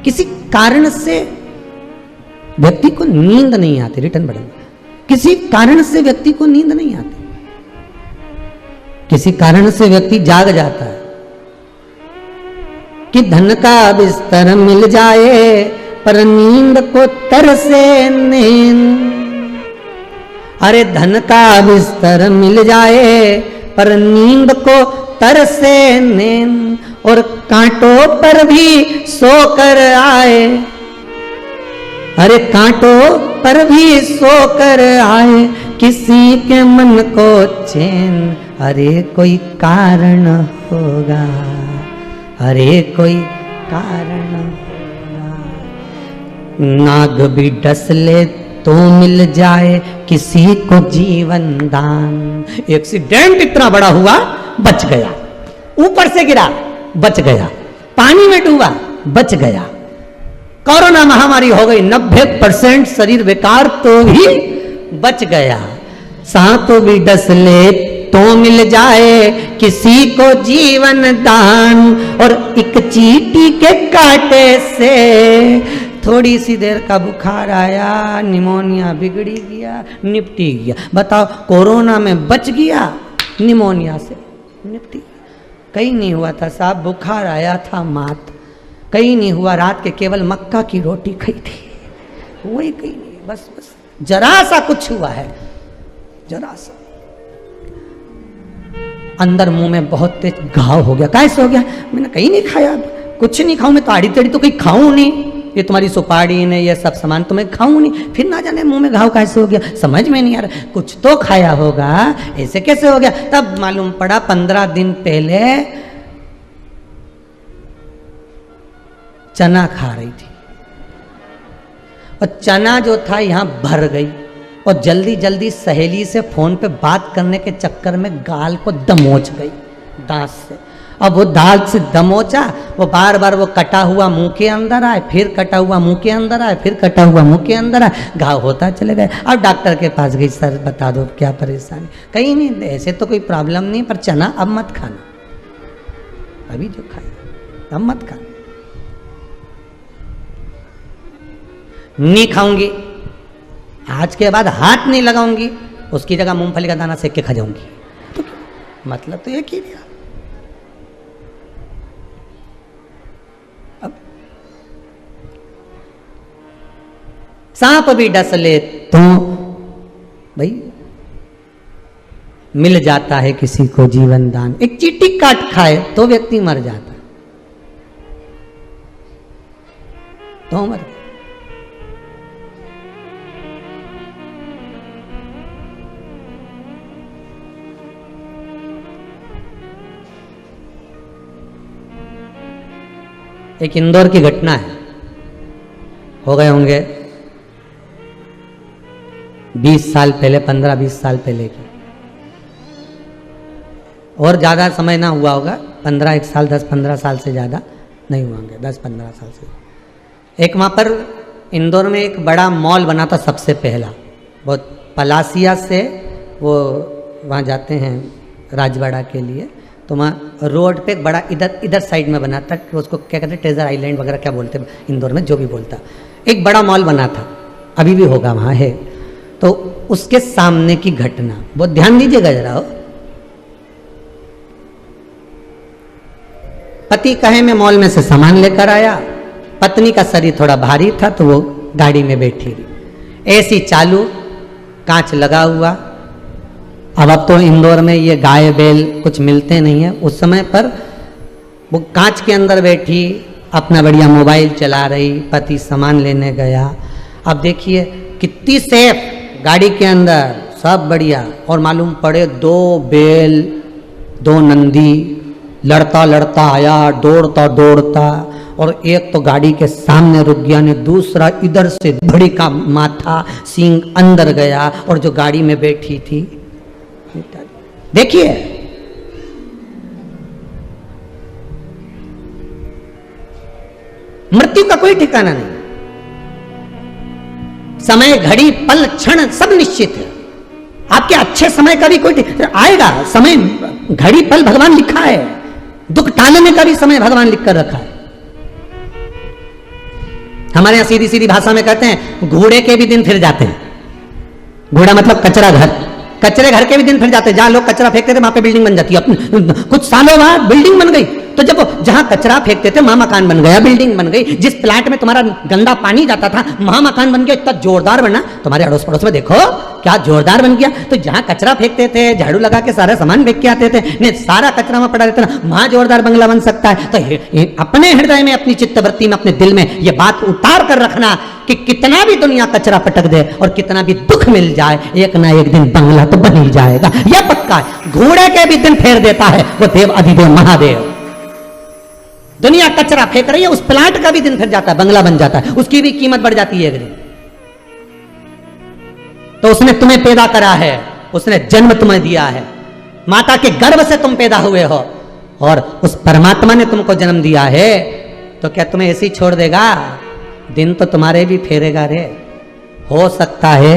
S1: किसी कारण से व्यक्ति को नींद नहीं आती, रिटर्न बढ़ेगा, किसी कारण से व्यक्ति को नींद नहीं आती, किसी कारण से व्यक्ति जाग जाता है कि धन का बिस्तर मिल जाए पर नींद को तरसे नींद। अरे धन का बिस्तर मिल जाए पर नींद को तरसे नींद, और कांटों पर भी सोकर आए, अरे कांटों पर भी सोकर आए किसी के मन को चैन। अरे कोई कारण होगा, अरे कोई कारण होगा। नाग भी डस ले तो मिल जाए किसी को जीवन दान। एक्सीडेंट इतना बड़ा हुआ, बच गया, ऊपर से गिरा बच गया, पानी में डूबा बच गया, कोरोना महामारी हो गई 90% शरीर बेकार तो भी बच गया। सांप भी डस ले तो मिल जाए किसी को जीवन दान, और एक चींटी के कांटे से थोड़ी सी देर का बुखार आया, निमोनिया बिगड़ी गया, निपटी गया। बताओ, कोरोना में बच गया, निमोनिया से निपटी गया। कहीं नहीं हुआ था साहब, बुखार आया था मात, कहीं नहीं हुआ, रात के केवल मक्का की रोटी खाई थी, वही कहीं नहीं, बस बस जरा सा कुछ हुआ है, जरा सा। अंदर मुंह में बहुत तेज घाव हो गया। कैसे हो गया? मैंने कहीं नहीं खाया, कुछ नहीं खाऊं, मैं तो आड़ी तेड़ी तो कहीं खाऊं नहीं, ये तुम्हारी सुपारी ने ये सब सामान तो मैं खाऊं नहीं, फिर ना जाने मुंह में घाव कैसे हो गया, समझ में नहीं आ रहा। कुछ तो खाया होगा, ऐसे कैसे हो गया? तब मालूम पड़ा 15 दिन पहले चना खा रही थी, और चना जो था यहां भर गई, और जल्दी जल्दी सहेली से फोन पे बात करने के चक्कर में गाल को दमोच गई दांत से। अब वो दांत से दमोचा, वो बार बार वो कटा हुआ मुंह के अंदर आए, फिर कटा हुआ मुंह के अंदर आए, फिर कटा हुआ मुंह के अंदर आए, घाव होता चले गए। अब डॉक्टर के पास गई, सर बता दो क्या परेशानी? कहीं नहीं, ऐसे तो कोई प्रॉब्लम नहीं, पर चना अब मत खाना, अभी जो खाया अब मत खाना। नहीं खाऊंगी, आज के बाद हाथ नहीं लगाऊंगी, उसकी जगह मूंगफली का दाना सेक के खा जाऊंगी। तो मतलब तो एक ही दिया। अब सांप भी डस ले तो भाई मिल जाता है किसी को जीवन दान। एक चींटी काट खाए तो व्यक्ति मर जाता है, तो मर गया। एक इंदौर की घटना है, हो गए होंगे 20 साल पहले, 15-20 साल पहले की, और ज़्यादा समय ना हुआ होगा, 15 साल 10-15 साल से ज़्यादा नहीं हुए होंगे, 10-15 साल से। एक वहाँ पर इंदौर में एक बड़ा मॉल बना था सबसे पहला, बहुत पलासिया से वो वहाँ जाते हैं राजवाड़ा के लिए, तो वहाँ रोड पे एक बड़ा इधर साइड में बना था, उसको क्या कहते हैं, ट्रेजर आइलैंड वगैरह क्या बोलते हैं इंदौर में, जो भी बोलता, एक बड़ा मॉल बना था, अभी भी होगा वहाँ है। तो उसके सामने की घटना बहुत ध्यान दीजिएगा जरा। हो पति कहे मैं मॉल में से सामान लेकर आया, पत्नी का शरीर थोड़ा भारी था तो वो गाड़ी में बैठी रही, एसी चालू, कांच लगा हुआ। अब तो इंदौर में ये गाय बैल कुछ मिलते नहीं है, उस समय पर वो कांच के अंदर बैठी अपना बढ़िया मोबाइल चला रही, पति सामान लेने गया। अब देखिए कितनी सेफ, गाड़ी के अंदर सब बढ़िया, और मालूम पड़े 2 बैल 2 नंदी लड़ता लड़ता आया, दौड़ता दौड़ता, और एक तो गाड़ी के सामने रुक गया ने, दूसरा इधर से बड़ी का माथा सींग अंदर गया, और जो गाड़ी में बैठी थी देखिए। मृत्यु का कोई ठिकाना नहीं। समय, घड़ी, पल, क्षण सब निश्चित है। आपके अच्छे समय का भी कोई आएगा समय, घड़ी, पल भगवान लिखा है। दुख टालने का भी समय भगवान लिख कर रखा है। हमारे यहां सीधी सीधी भाषा में कहते हैं घोड़े के भी दिन फिर जाते हैं। घोड़ा मतलब कचरा घर, कचरे घर के भी दिन फिर जाते हैं। जहां लोग कचरा फेंकते थे वहां पे बिल्डिंग बन जाती है। कुछ सालों बाद बिल्डिंग बन गई। तो जब जहां कचरा फेंकते थे वहां मकान बन गया, बिल्डिंग बन गई। जिस प्लांट में तुम्हारा गंदा पानी जाता था वहां मकान बन गया। इतना जोरदार बना, तुम्हारे अड़ोस पड़ोस में देखो क्या जोरदार बन गया। तो जहां कचरा फेंकते थे, झाड़ू लगा के सारा सामान फेंक के आते थे, नहीं सारा कचरा में पड़ा रहता ना, वहां जोरदार बंगला बन सकता है। तो अपने हृदय में, अपनी चित्तवृत्ति में, अपने दिल में ये बात उतार कर रखना कि कितना भी दुनिया कचरा पटक दे और कितना भी दुख मिल जाए, एक ना एक दिन बंगला तो बन ही जाएगा। यह पक्का है। घोड़े के भी दिन फेर देता है वो देव अधिदेव महादेव। दुनिया कचरा फेंक रही है, उस प्लांट का भी दिन फिर जाता है, बंगला बन जाता है, उसकी भी कीमत बढ़ जाती है एक दिन। तो उसने तुम्हें पैदा करा है, उसने जन्म तुम्हें दिया है, माता के गर्भ से तुम पैदा हुए हो और उस परमात्मा ने तुमको जन्म दिया है। तो क्या तुम्हें ऐसे ही छोड़ देगा? दिन तो तुम्हारे भी फेरेगा रे। हो सकता है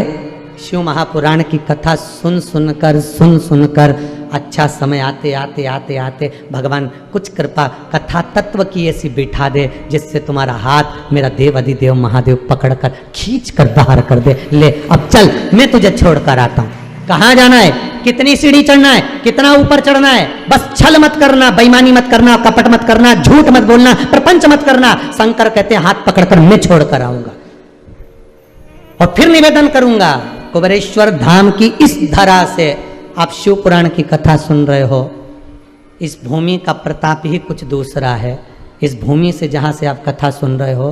S1: शिव महापुराण की कथा सुन सुनकर अच्छा समय आते आते आते आते भगवान कुछ कृपा कथा तत्व की ऐसी बिठा दे जिससे तुम्हारा हाथ मेरा देव अधिदेव महादेव पकड़कर खींच कर बाहर कर दे। ले अब चल, मैं तुझे छोड़कर आता हूं। कहां जाना है, कितनी सीढ़ी चढ़ना है, कितना ऊपर चढ़ना है, बस छल मत करना, बेईमानी मत करना, कपट मत करना, झूठ मत बोलना, प्रपंच मत करना। शंकर कहते हैं हाथ पकड़कर मैं छोड़कर आऊंगा और फिर निवेदन करूंगा कुबेरेश्वर धाम की इस धरा से। आप शिव पुराण की कथा सुन रहे हो, इस भूमि का प्रताप ही कुछ दूसरा है। इस भूमि से जहाँ से आप कथा सुन रहे हो,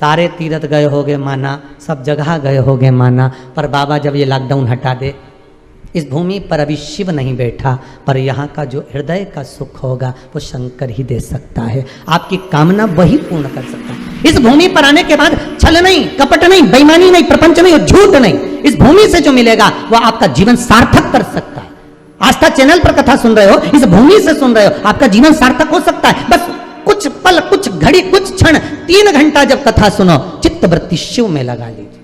S1: सारे तीर्थ गए होगे माना, सब जगह गए होगे माना, पर बाबा जब ये लॉकडाउन हटा दे, इस भूमि पर अभी शिव नहीं बैठा, पर यहाँ का जो हृदय का सुख होगा वो शंकर ही दे सकता है। आपकी कामना वही पूर्ण कर सकता है। इस भूमि पर आने के बाद छल नहीं, कपट नहीं, बेईमानी नहीं, प्रपंच नहीं और झूठ नहीं, इस भूमि से जो मिलेगा वो आपका जीवन सार्थक कर सकता है। आस्था चैनल पर कथा सुन रहे हो, इस भूमि से सुन रहे हो, आपका जीवन सार्थक हो सकता है। बस कुछ पल, कुछ घड़ी, कुछ क्षण, 3 घंटा जब कथा सुनो, चित्तवृत्ति शिव में लगा लीजिए।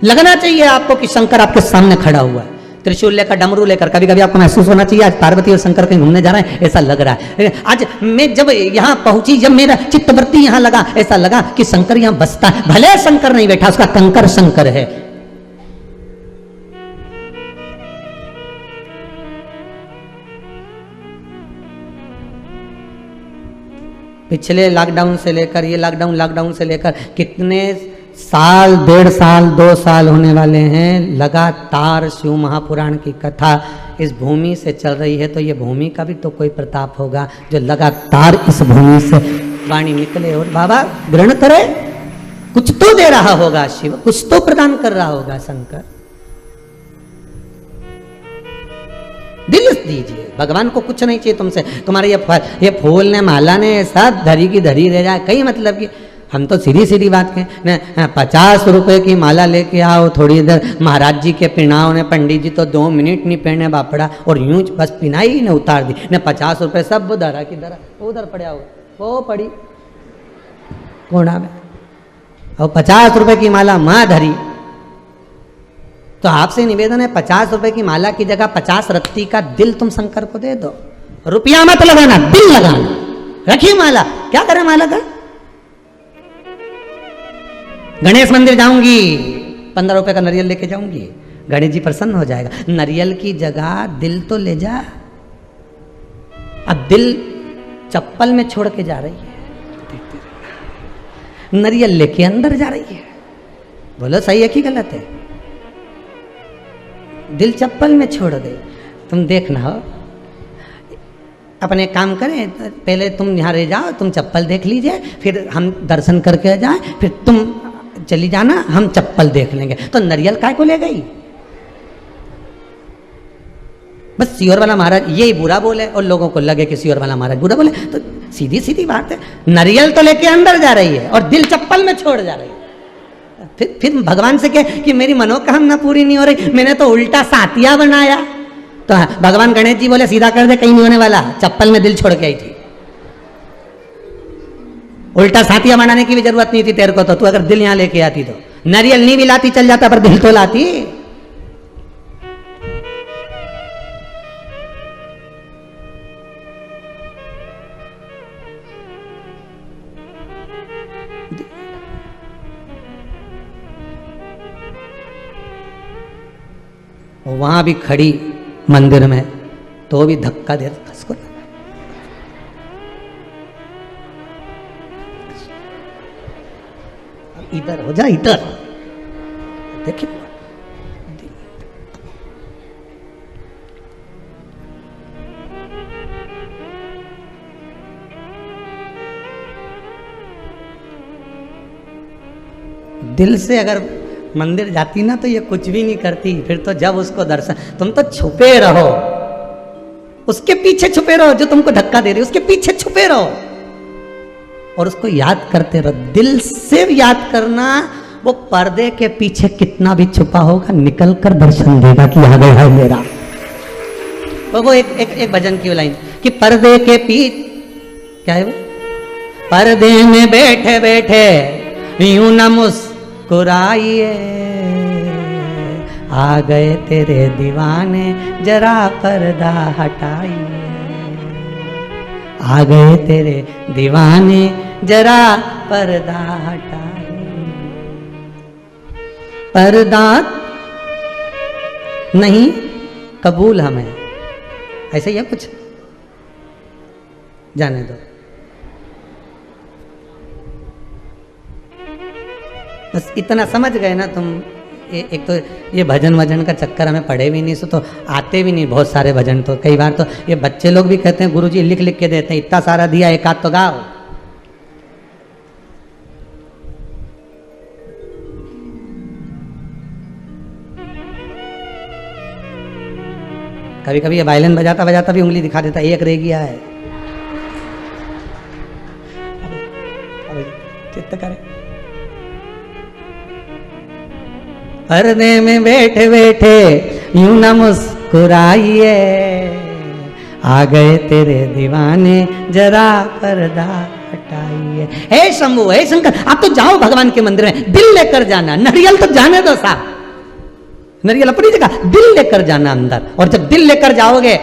S1: लगना चाहिए आपको कि शंकर आपके सामने खड़ा हुआ है, त्रिशूल लेकर, डमरू लेकर। कभी कभी आपको महसूस होना चाहिए आज पार्वती और शंकर कहीं घूमने जा रहे हैं, ऐसा लग रहा है। आज मैं जब यहाँ पहुंची, जब मेरा चित्तवृत्ति यहाँ लगा, ऐसा लगा कि शंकर यहाँ बसता है। भले शंकर नहीं बैठा, उसका कंकर शंकर है। पिछले लॉकडाउन से लेकर ये लॉकडाउन से लेकर कितने साल, 1.5 साल, 2 साल होने वाले हैं, लगातार शिव महापुराण की कथा इस भूमि से चल रही है। तो ये भूमि का भी तो कोई प्रताप होगा जो लगातार इस भूमि से वाणी निकले और बाबा ग्रहण करे। कुछ तो दे रहा होगा शिव, कुछ तो प्रदान कर रहा होगा शंकर। दिल दीजिए, भगवान को कुछ नहीं चाहिए तुमसे। तुम्हारे ये फूल ने, माला ने, सब धरी की धरी रह जाए, कई मतलब कि हम तो सीधी सीधी बात कहें, 50 रुपए की माला लेके आओ, थोड़ी देर महाराज जी के पिनाओ ने, पंडित जी तो 2 मिनट नहीं पहने बापड़ा, और यूं बस पिनाई ने उतार दी ने। 50 रुपए सब धरा की धरा उधर पड़ा हुआ, वो पड़ी कोना में, और 50 रुपए की माला माँ धरी। तो आपसे निवेदन है, 50 रुपए की माला की जगह 50 रत्ती का दिल तुम शंकर को दे दो। रुपया मत लगाना, दिल लगाना। रखिए माला, क्या करें माला का? गणेश मंदिर जाऊंगी, 15 रुपए का नारियल लेके जाऊंगी, गणेश जी प्रसन्न हो जाएगा। नारियल की जगह दिल तो ले जा। अब दिल चप्पल में छोड़ के जा रही है, नारियल लेके अंदर जा रही है। बोलो सही है कि गलत है? दिल चप्पल में छोड़ दे। तुम देखना हो, अपने काम करें, पहले तुम यहाँ रह जाओ, तुम चप्पल देख लीजिए, फिर हम दर्शन करके जाए, फिर तुम चली जाना, हम चप्पल देख लेंगे। तो नारियल काय को ले गई? बस सियोर वाला महाराज ये बुरा बोले और लोगों को लगे कि सियोर वाला महाराज बुरा बोले, तो सीधी सीधी बात है, नारियल तो लेके अंदर जा रही है और दिल चप्पल में छोड़ जा रही है। फिर भगवान से कहे कि मेरी मनोकामना पूरी नहीं हो रही, मैंने तो उल्टा सातिया बनाया। तो भगवान गणेश जी बोले सीधा कर दे, कहीं नहीं होने वाला, चप्पल में दिल छोड़ के आई थी। उल्टा साथिया बनाने की भी जरूरत नहीं थी तेरे को, तो तू अगर दिल यहां लेके आती तो नारियल नहीं भी लाती चल जाता, पर दिल तो लाती। वहां भी खड़ी मंदिर में तो भी धक्का दे उसको। इधर हो जा, इधर देखिए। दिल से अगर मंदिर जाती ना तो ये कुछ भी नहीं करती। फिर तो जब उसको दर्शन, तुम तो छुपे रहो, उसके पीछे छुपे रहो, जो तुमको धक्का दे रही है उसके पीछे छुपे रहो और उसको याद करते रहो। दिल से याद करना, वो पर्दे के पीछे कितना भी छुपा होगा निकल कर दर्शन देगा कि आ गया है मेरा। वो एक भजन की लाइन कि पर्दे के पीछे, क्या है वो, पर्दे में बैठे बैठे यूं न मुस्कुराइए, आ गए तेरे दीवाने जरा पर्दा हटाइए, आ गए तेरे दीवाने जरा पर्दा हटाइए। पर्दा नहीं कबूल हमें, ऐसे ही है कुछ, जाने दो। बस इतना समझ गए ना तुम। एक तो ये भजन वजन का चक्कर हमें पढ़े भी नहीं, सो तो आते भी नहीं बहुत सारे भजन। तो कई बार तो ये बच्चे लोग भी कहते हैं गुरुजी लिख लिख के देते हैं, इतना सारा दिया एक आध तो गाओ। कभी कभी ये वायलिन बजाता बजाता भी उंगली दिखा देता, एक रह गया है। चित्त करे पर्दे में बैठे बैठे यूं न मुस्कुराइए, आ गए तेरे दीवाने जरा पर्दा हटाइए। हे शंभू, हे शंकर, आप तो जाओ भगवान के मंदिर में, दिल लेकर जाना। नारियल तो जाने दो साहब, नारियल अपनी जगह, दिल लेकर जाना अंदर। और जब दिल लेकर जाओगे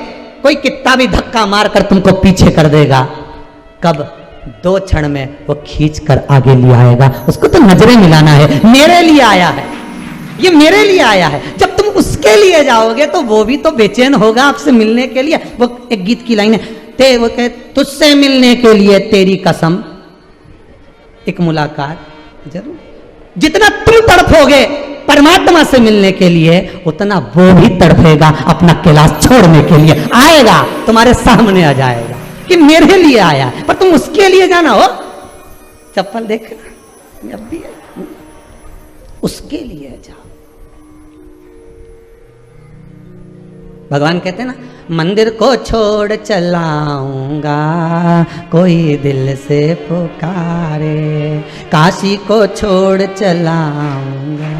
S1: कोई कितना भी धक्का मारकर तुमको पीछे कर देगा, कब 2 क्षण में वो खींच कर आगे ले आएगा। उसको तो नजरें मिलाना है, मेरे लिए आया है, ये मेरे लिए आया है। जब तुम उसके लिए जाओगे तो वो भी तो बेचैन होगा आपसे मिलने के लिए। वो एक गीत की लाइन है, वो कहे तुझसे मिलने के लिए तेरी कसम एक मुलाकात जरूर। जितना तुम तड़पोगे परमात्मा से मिलने के लिए, उतना वो भी तड़पेगा अपना कैलाश छोड़ने के लिए। आएगा तुम्हारे सामने आ जाएगा कि मेरे लिए आया है, पर तुम उसके लिए जाना हो। चप्पल देखना अब भी है, उसके लिए जाओ। भगवान कहते हैं ना, मंदिर को छोड़ चलाऊंगा कोई दिल से पुकारे, काशी को छोड़ चलाऊंगा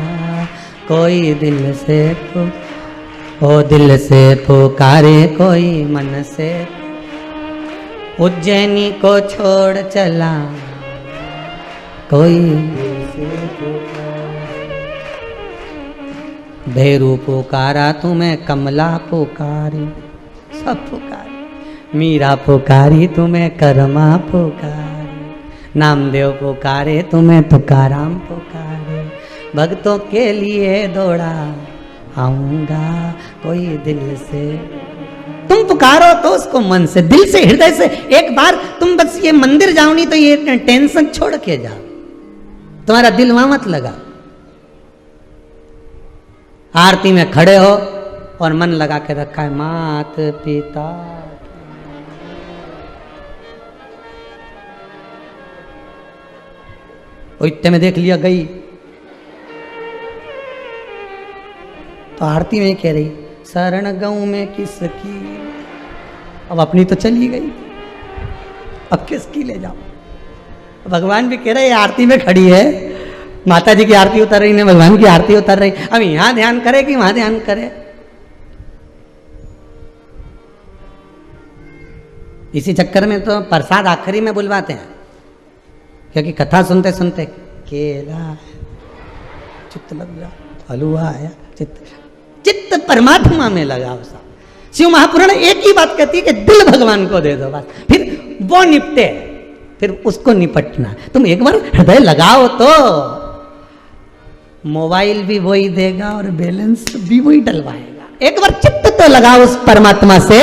S1: कोई दिल से दिल से पुकारे, कोई मन से। उज्जैनी को छोड़ चला कोई दिल से पुकारे, भैरू पुकारा तुम्हें, कमला पुकारी, सब पुकारी, मीरा पुकारी तुम्हें, करमा पुकारी, नामदेव पुकारे तुम्हें, तुकाराम पुकारे। भक्तों के लिए दौड़ा आऊंगा कोई दिल से। तुम पुकारो तो उसको मन से, दिल से, हृदय से। एक बार तुम बस ये मंदिर जाओ नहीं तो ये टेंशन छोड़ के जाओ, तुम्हारा दिल वहां मत लगा। आरती में खड़े हो और मन लगा के रखा है मात पिता, इतने में देख लिया गई तो आरती में कह रही शरण गऊ में किसकी, अब अपनी तो चली गई, अब किसकी ले जाओ। भगवान भी कह रहे हैं आरती में खड़ी है, माता जी की आरती उतर रही, ने भगवान की आरती उतर रही, अब यहां ध्यान करे कि वहां ध्यान करे। इसी चक्कर में तो प्रसाद आखिरी में बुलवाते हैं, क्योंकि कथा सुनते सुनते केला चित्त लग गया, हलवा आया, चित्त परमात्मा में लगा। उसा शिव महापुराण एक ही बात कहती है कि दिल भगवान को दे दो बस, फिर वो निपटे, फिर उसको निपटना। तुम एक बार हृदय लगाओ तो मोबाइल भी वही देगा और बैलेंस भी वही डलवाएगा। एक बार चित्त तो लगाओ उस परमात्मा से,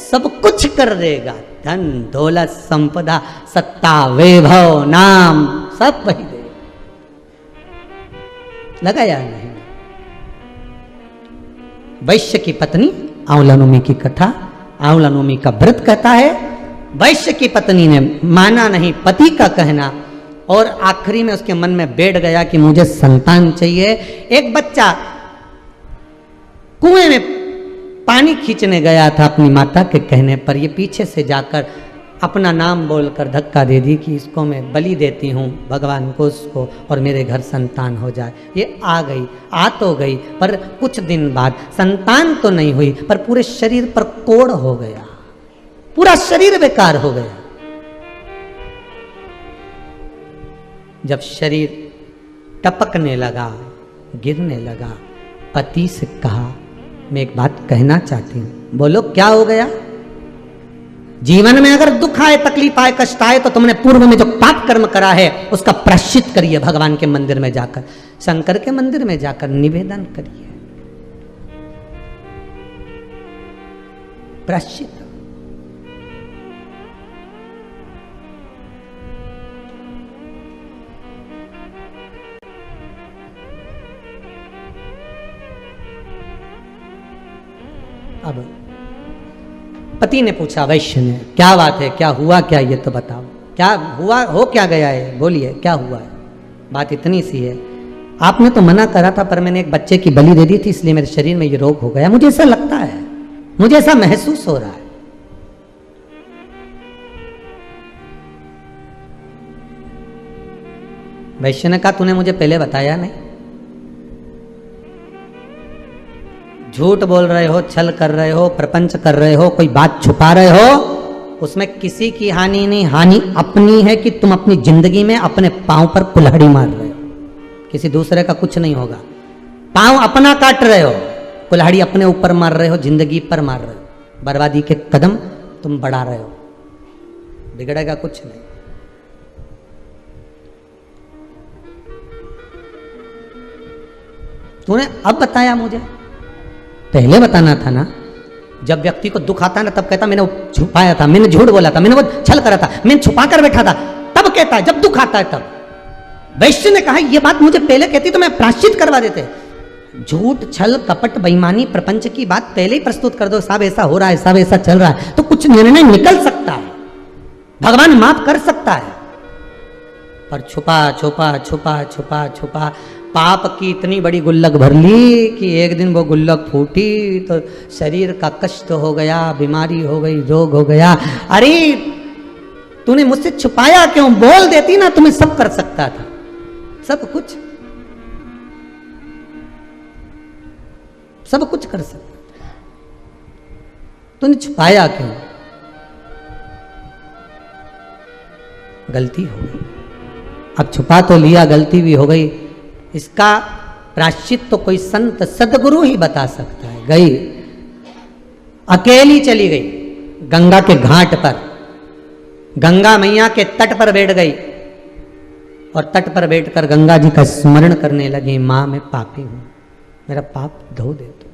S1: सब कुछ कर देगा। धन दौलत संपदा सत्ता वैभव नाम सब वही देगा। लगा या नहीं? वैश्य की पत्नी आंवला नवमी की कथा, आंवला नवमी का व्रत कहता है। वैश्य की पत्नी ने माना नहीं पति का कहना, और आखिरी में उसके मन में बैठ गया कि मुझे संतान चाहिए। एक बच्चा कुएं में पानी खींचने गया था अपनी माता के कहने पर, ये पीछे से जाकर अपना नाम बोलकर धक्का दे दी कि इसको मैं बलि देती हूँ भगवान को, उसको, और मेरे घर संतान हो जाए। ये आ गई, आ तो गई, पर कुछ दिन बाद संतान तो नहीं हुई, पर पूरे शरीर पर कोढ़ हो गया, पूरा शरीर बेकार हो गया। जब शरीर टपकने लगा, गिरने लगा, पति से कहा मैं एक बात कहना चाहती हूं। बोलो क्या हो गया? जीवन में अगर दुख आए, तकलीफ आए, कष्ट आए, तो तुमने पूर्व में जो पाप कर्म करा है उसका प्रायश्चित करिए। भगवान के मंदिर में जाकर, शंकर के मंदिर में जाकर निवेदन करिए, प्रायश्चित। अब पति ने पूछा वैश्य ने, क्या बात है, क्या हुआ, क्या ये तो बताओ, क्या हुआ, हो क्या गया है, बोलिए क्या हुआ है। बात इतनी सी है, आपने तो मना करा था, पर मैंने एक बच्चे की बलि दे दी थी, इसलिए मेरे शरीर में ये रोग हो गया। मुझे ऐसा लगता है, मुझे ऐसा महसूस हो रहा है। वैश्य ने कहा तूने मुझे पहले बताया नहीं, झूठ बोल रहे हो, छल कर रहे हो, प्रपंच कर रहे हो, कोई बात छुपा रहे हो। उसमें किसी की हानि नहीं, हानि अपनी है कि तुम अपनी जिंदगी में अपने पांव पर कुल्हाड़ी मार रहे हो, किसी दूसरे का कुछ नहीं होगा। पांव अपना काट रहे हो, कुल्हाड़ी अपने ऊपर मार रहे हो, जिंदगी पर मार रहे हो, बर्बादी के कदम तुम बढ़ा रहे हो, बिगड़ेगा कुछ नहीं। तूने अब बताया मुझे, पहले बताना था ना। जब व्यक्ति को दुख आता है ना, तब कहता मैंने छुपाया था, मैंने झूठ बोला था, मैंने वो छल करा था, मैंने छुपा कर बैठा था, तब कहता है जब दुख आता है तब। वैश्य ने कहा ये बात मुझे पहले कहती तो मैं प्रायश्चित करवा देते। झूठ, छल, कपट, बेईमानी, प्रपंच की बात पहले ही प्रस्तुत कर दो, साहब ऐसा हो रहा है, साहब ऐसा चल रहा है, तो कुछ निर्णय निकल सकता है, भगवान माफ कर सकता है। पर छुपा छुपा छुपा छुपा छुपा पाप की इतनी बड़ी गुल्लक भर ली कि एक दिन वो गुल्लक फूटी तो शरीर का कष्ट हो गया, बीमारी हो गई, रोग हो गया। अरे तूने मुझसे छुपाया क्यों? बोल देती ना, तुम्हें सब कर सकता था, सब कुछ, सब कुछ कर सकता था, तूने छुपाया क्यों? गलती हो गई, अब छुपा तो लिया, गलती भी हो गई। इसका प्रायश्चित तो कोई संत सदगुरु ही बता सकता है। गई, अकेली चली गई गंगा के घाट पर, गंगा मैया के तट पर बैठ गई और तट पर बैठकर गंगा जी का स्मरण करने लगी, मां मैं पापी हूं, मेरा पाप धो दे तू।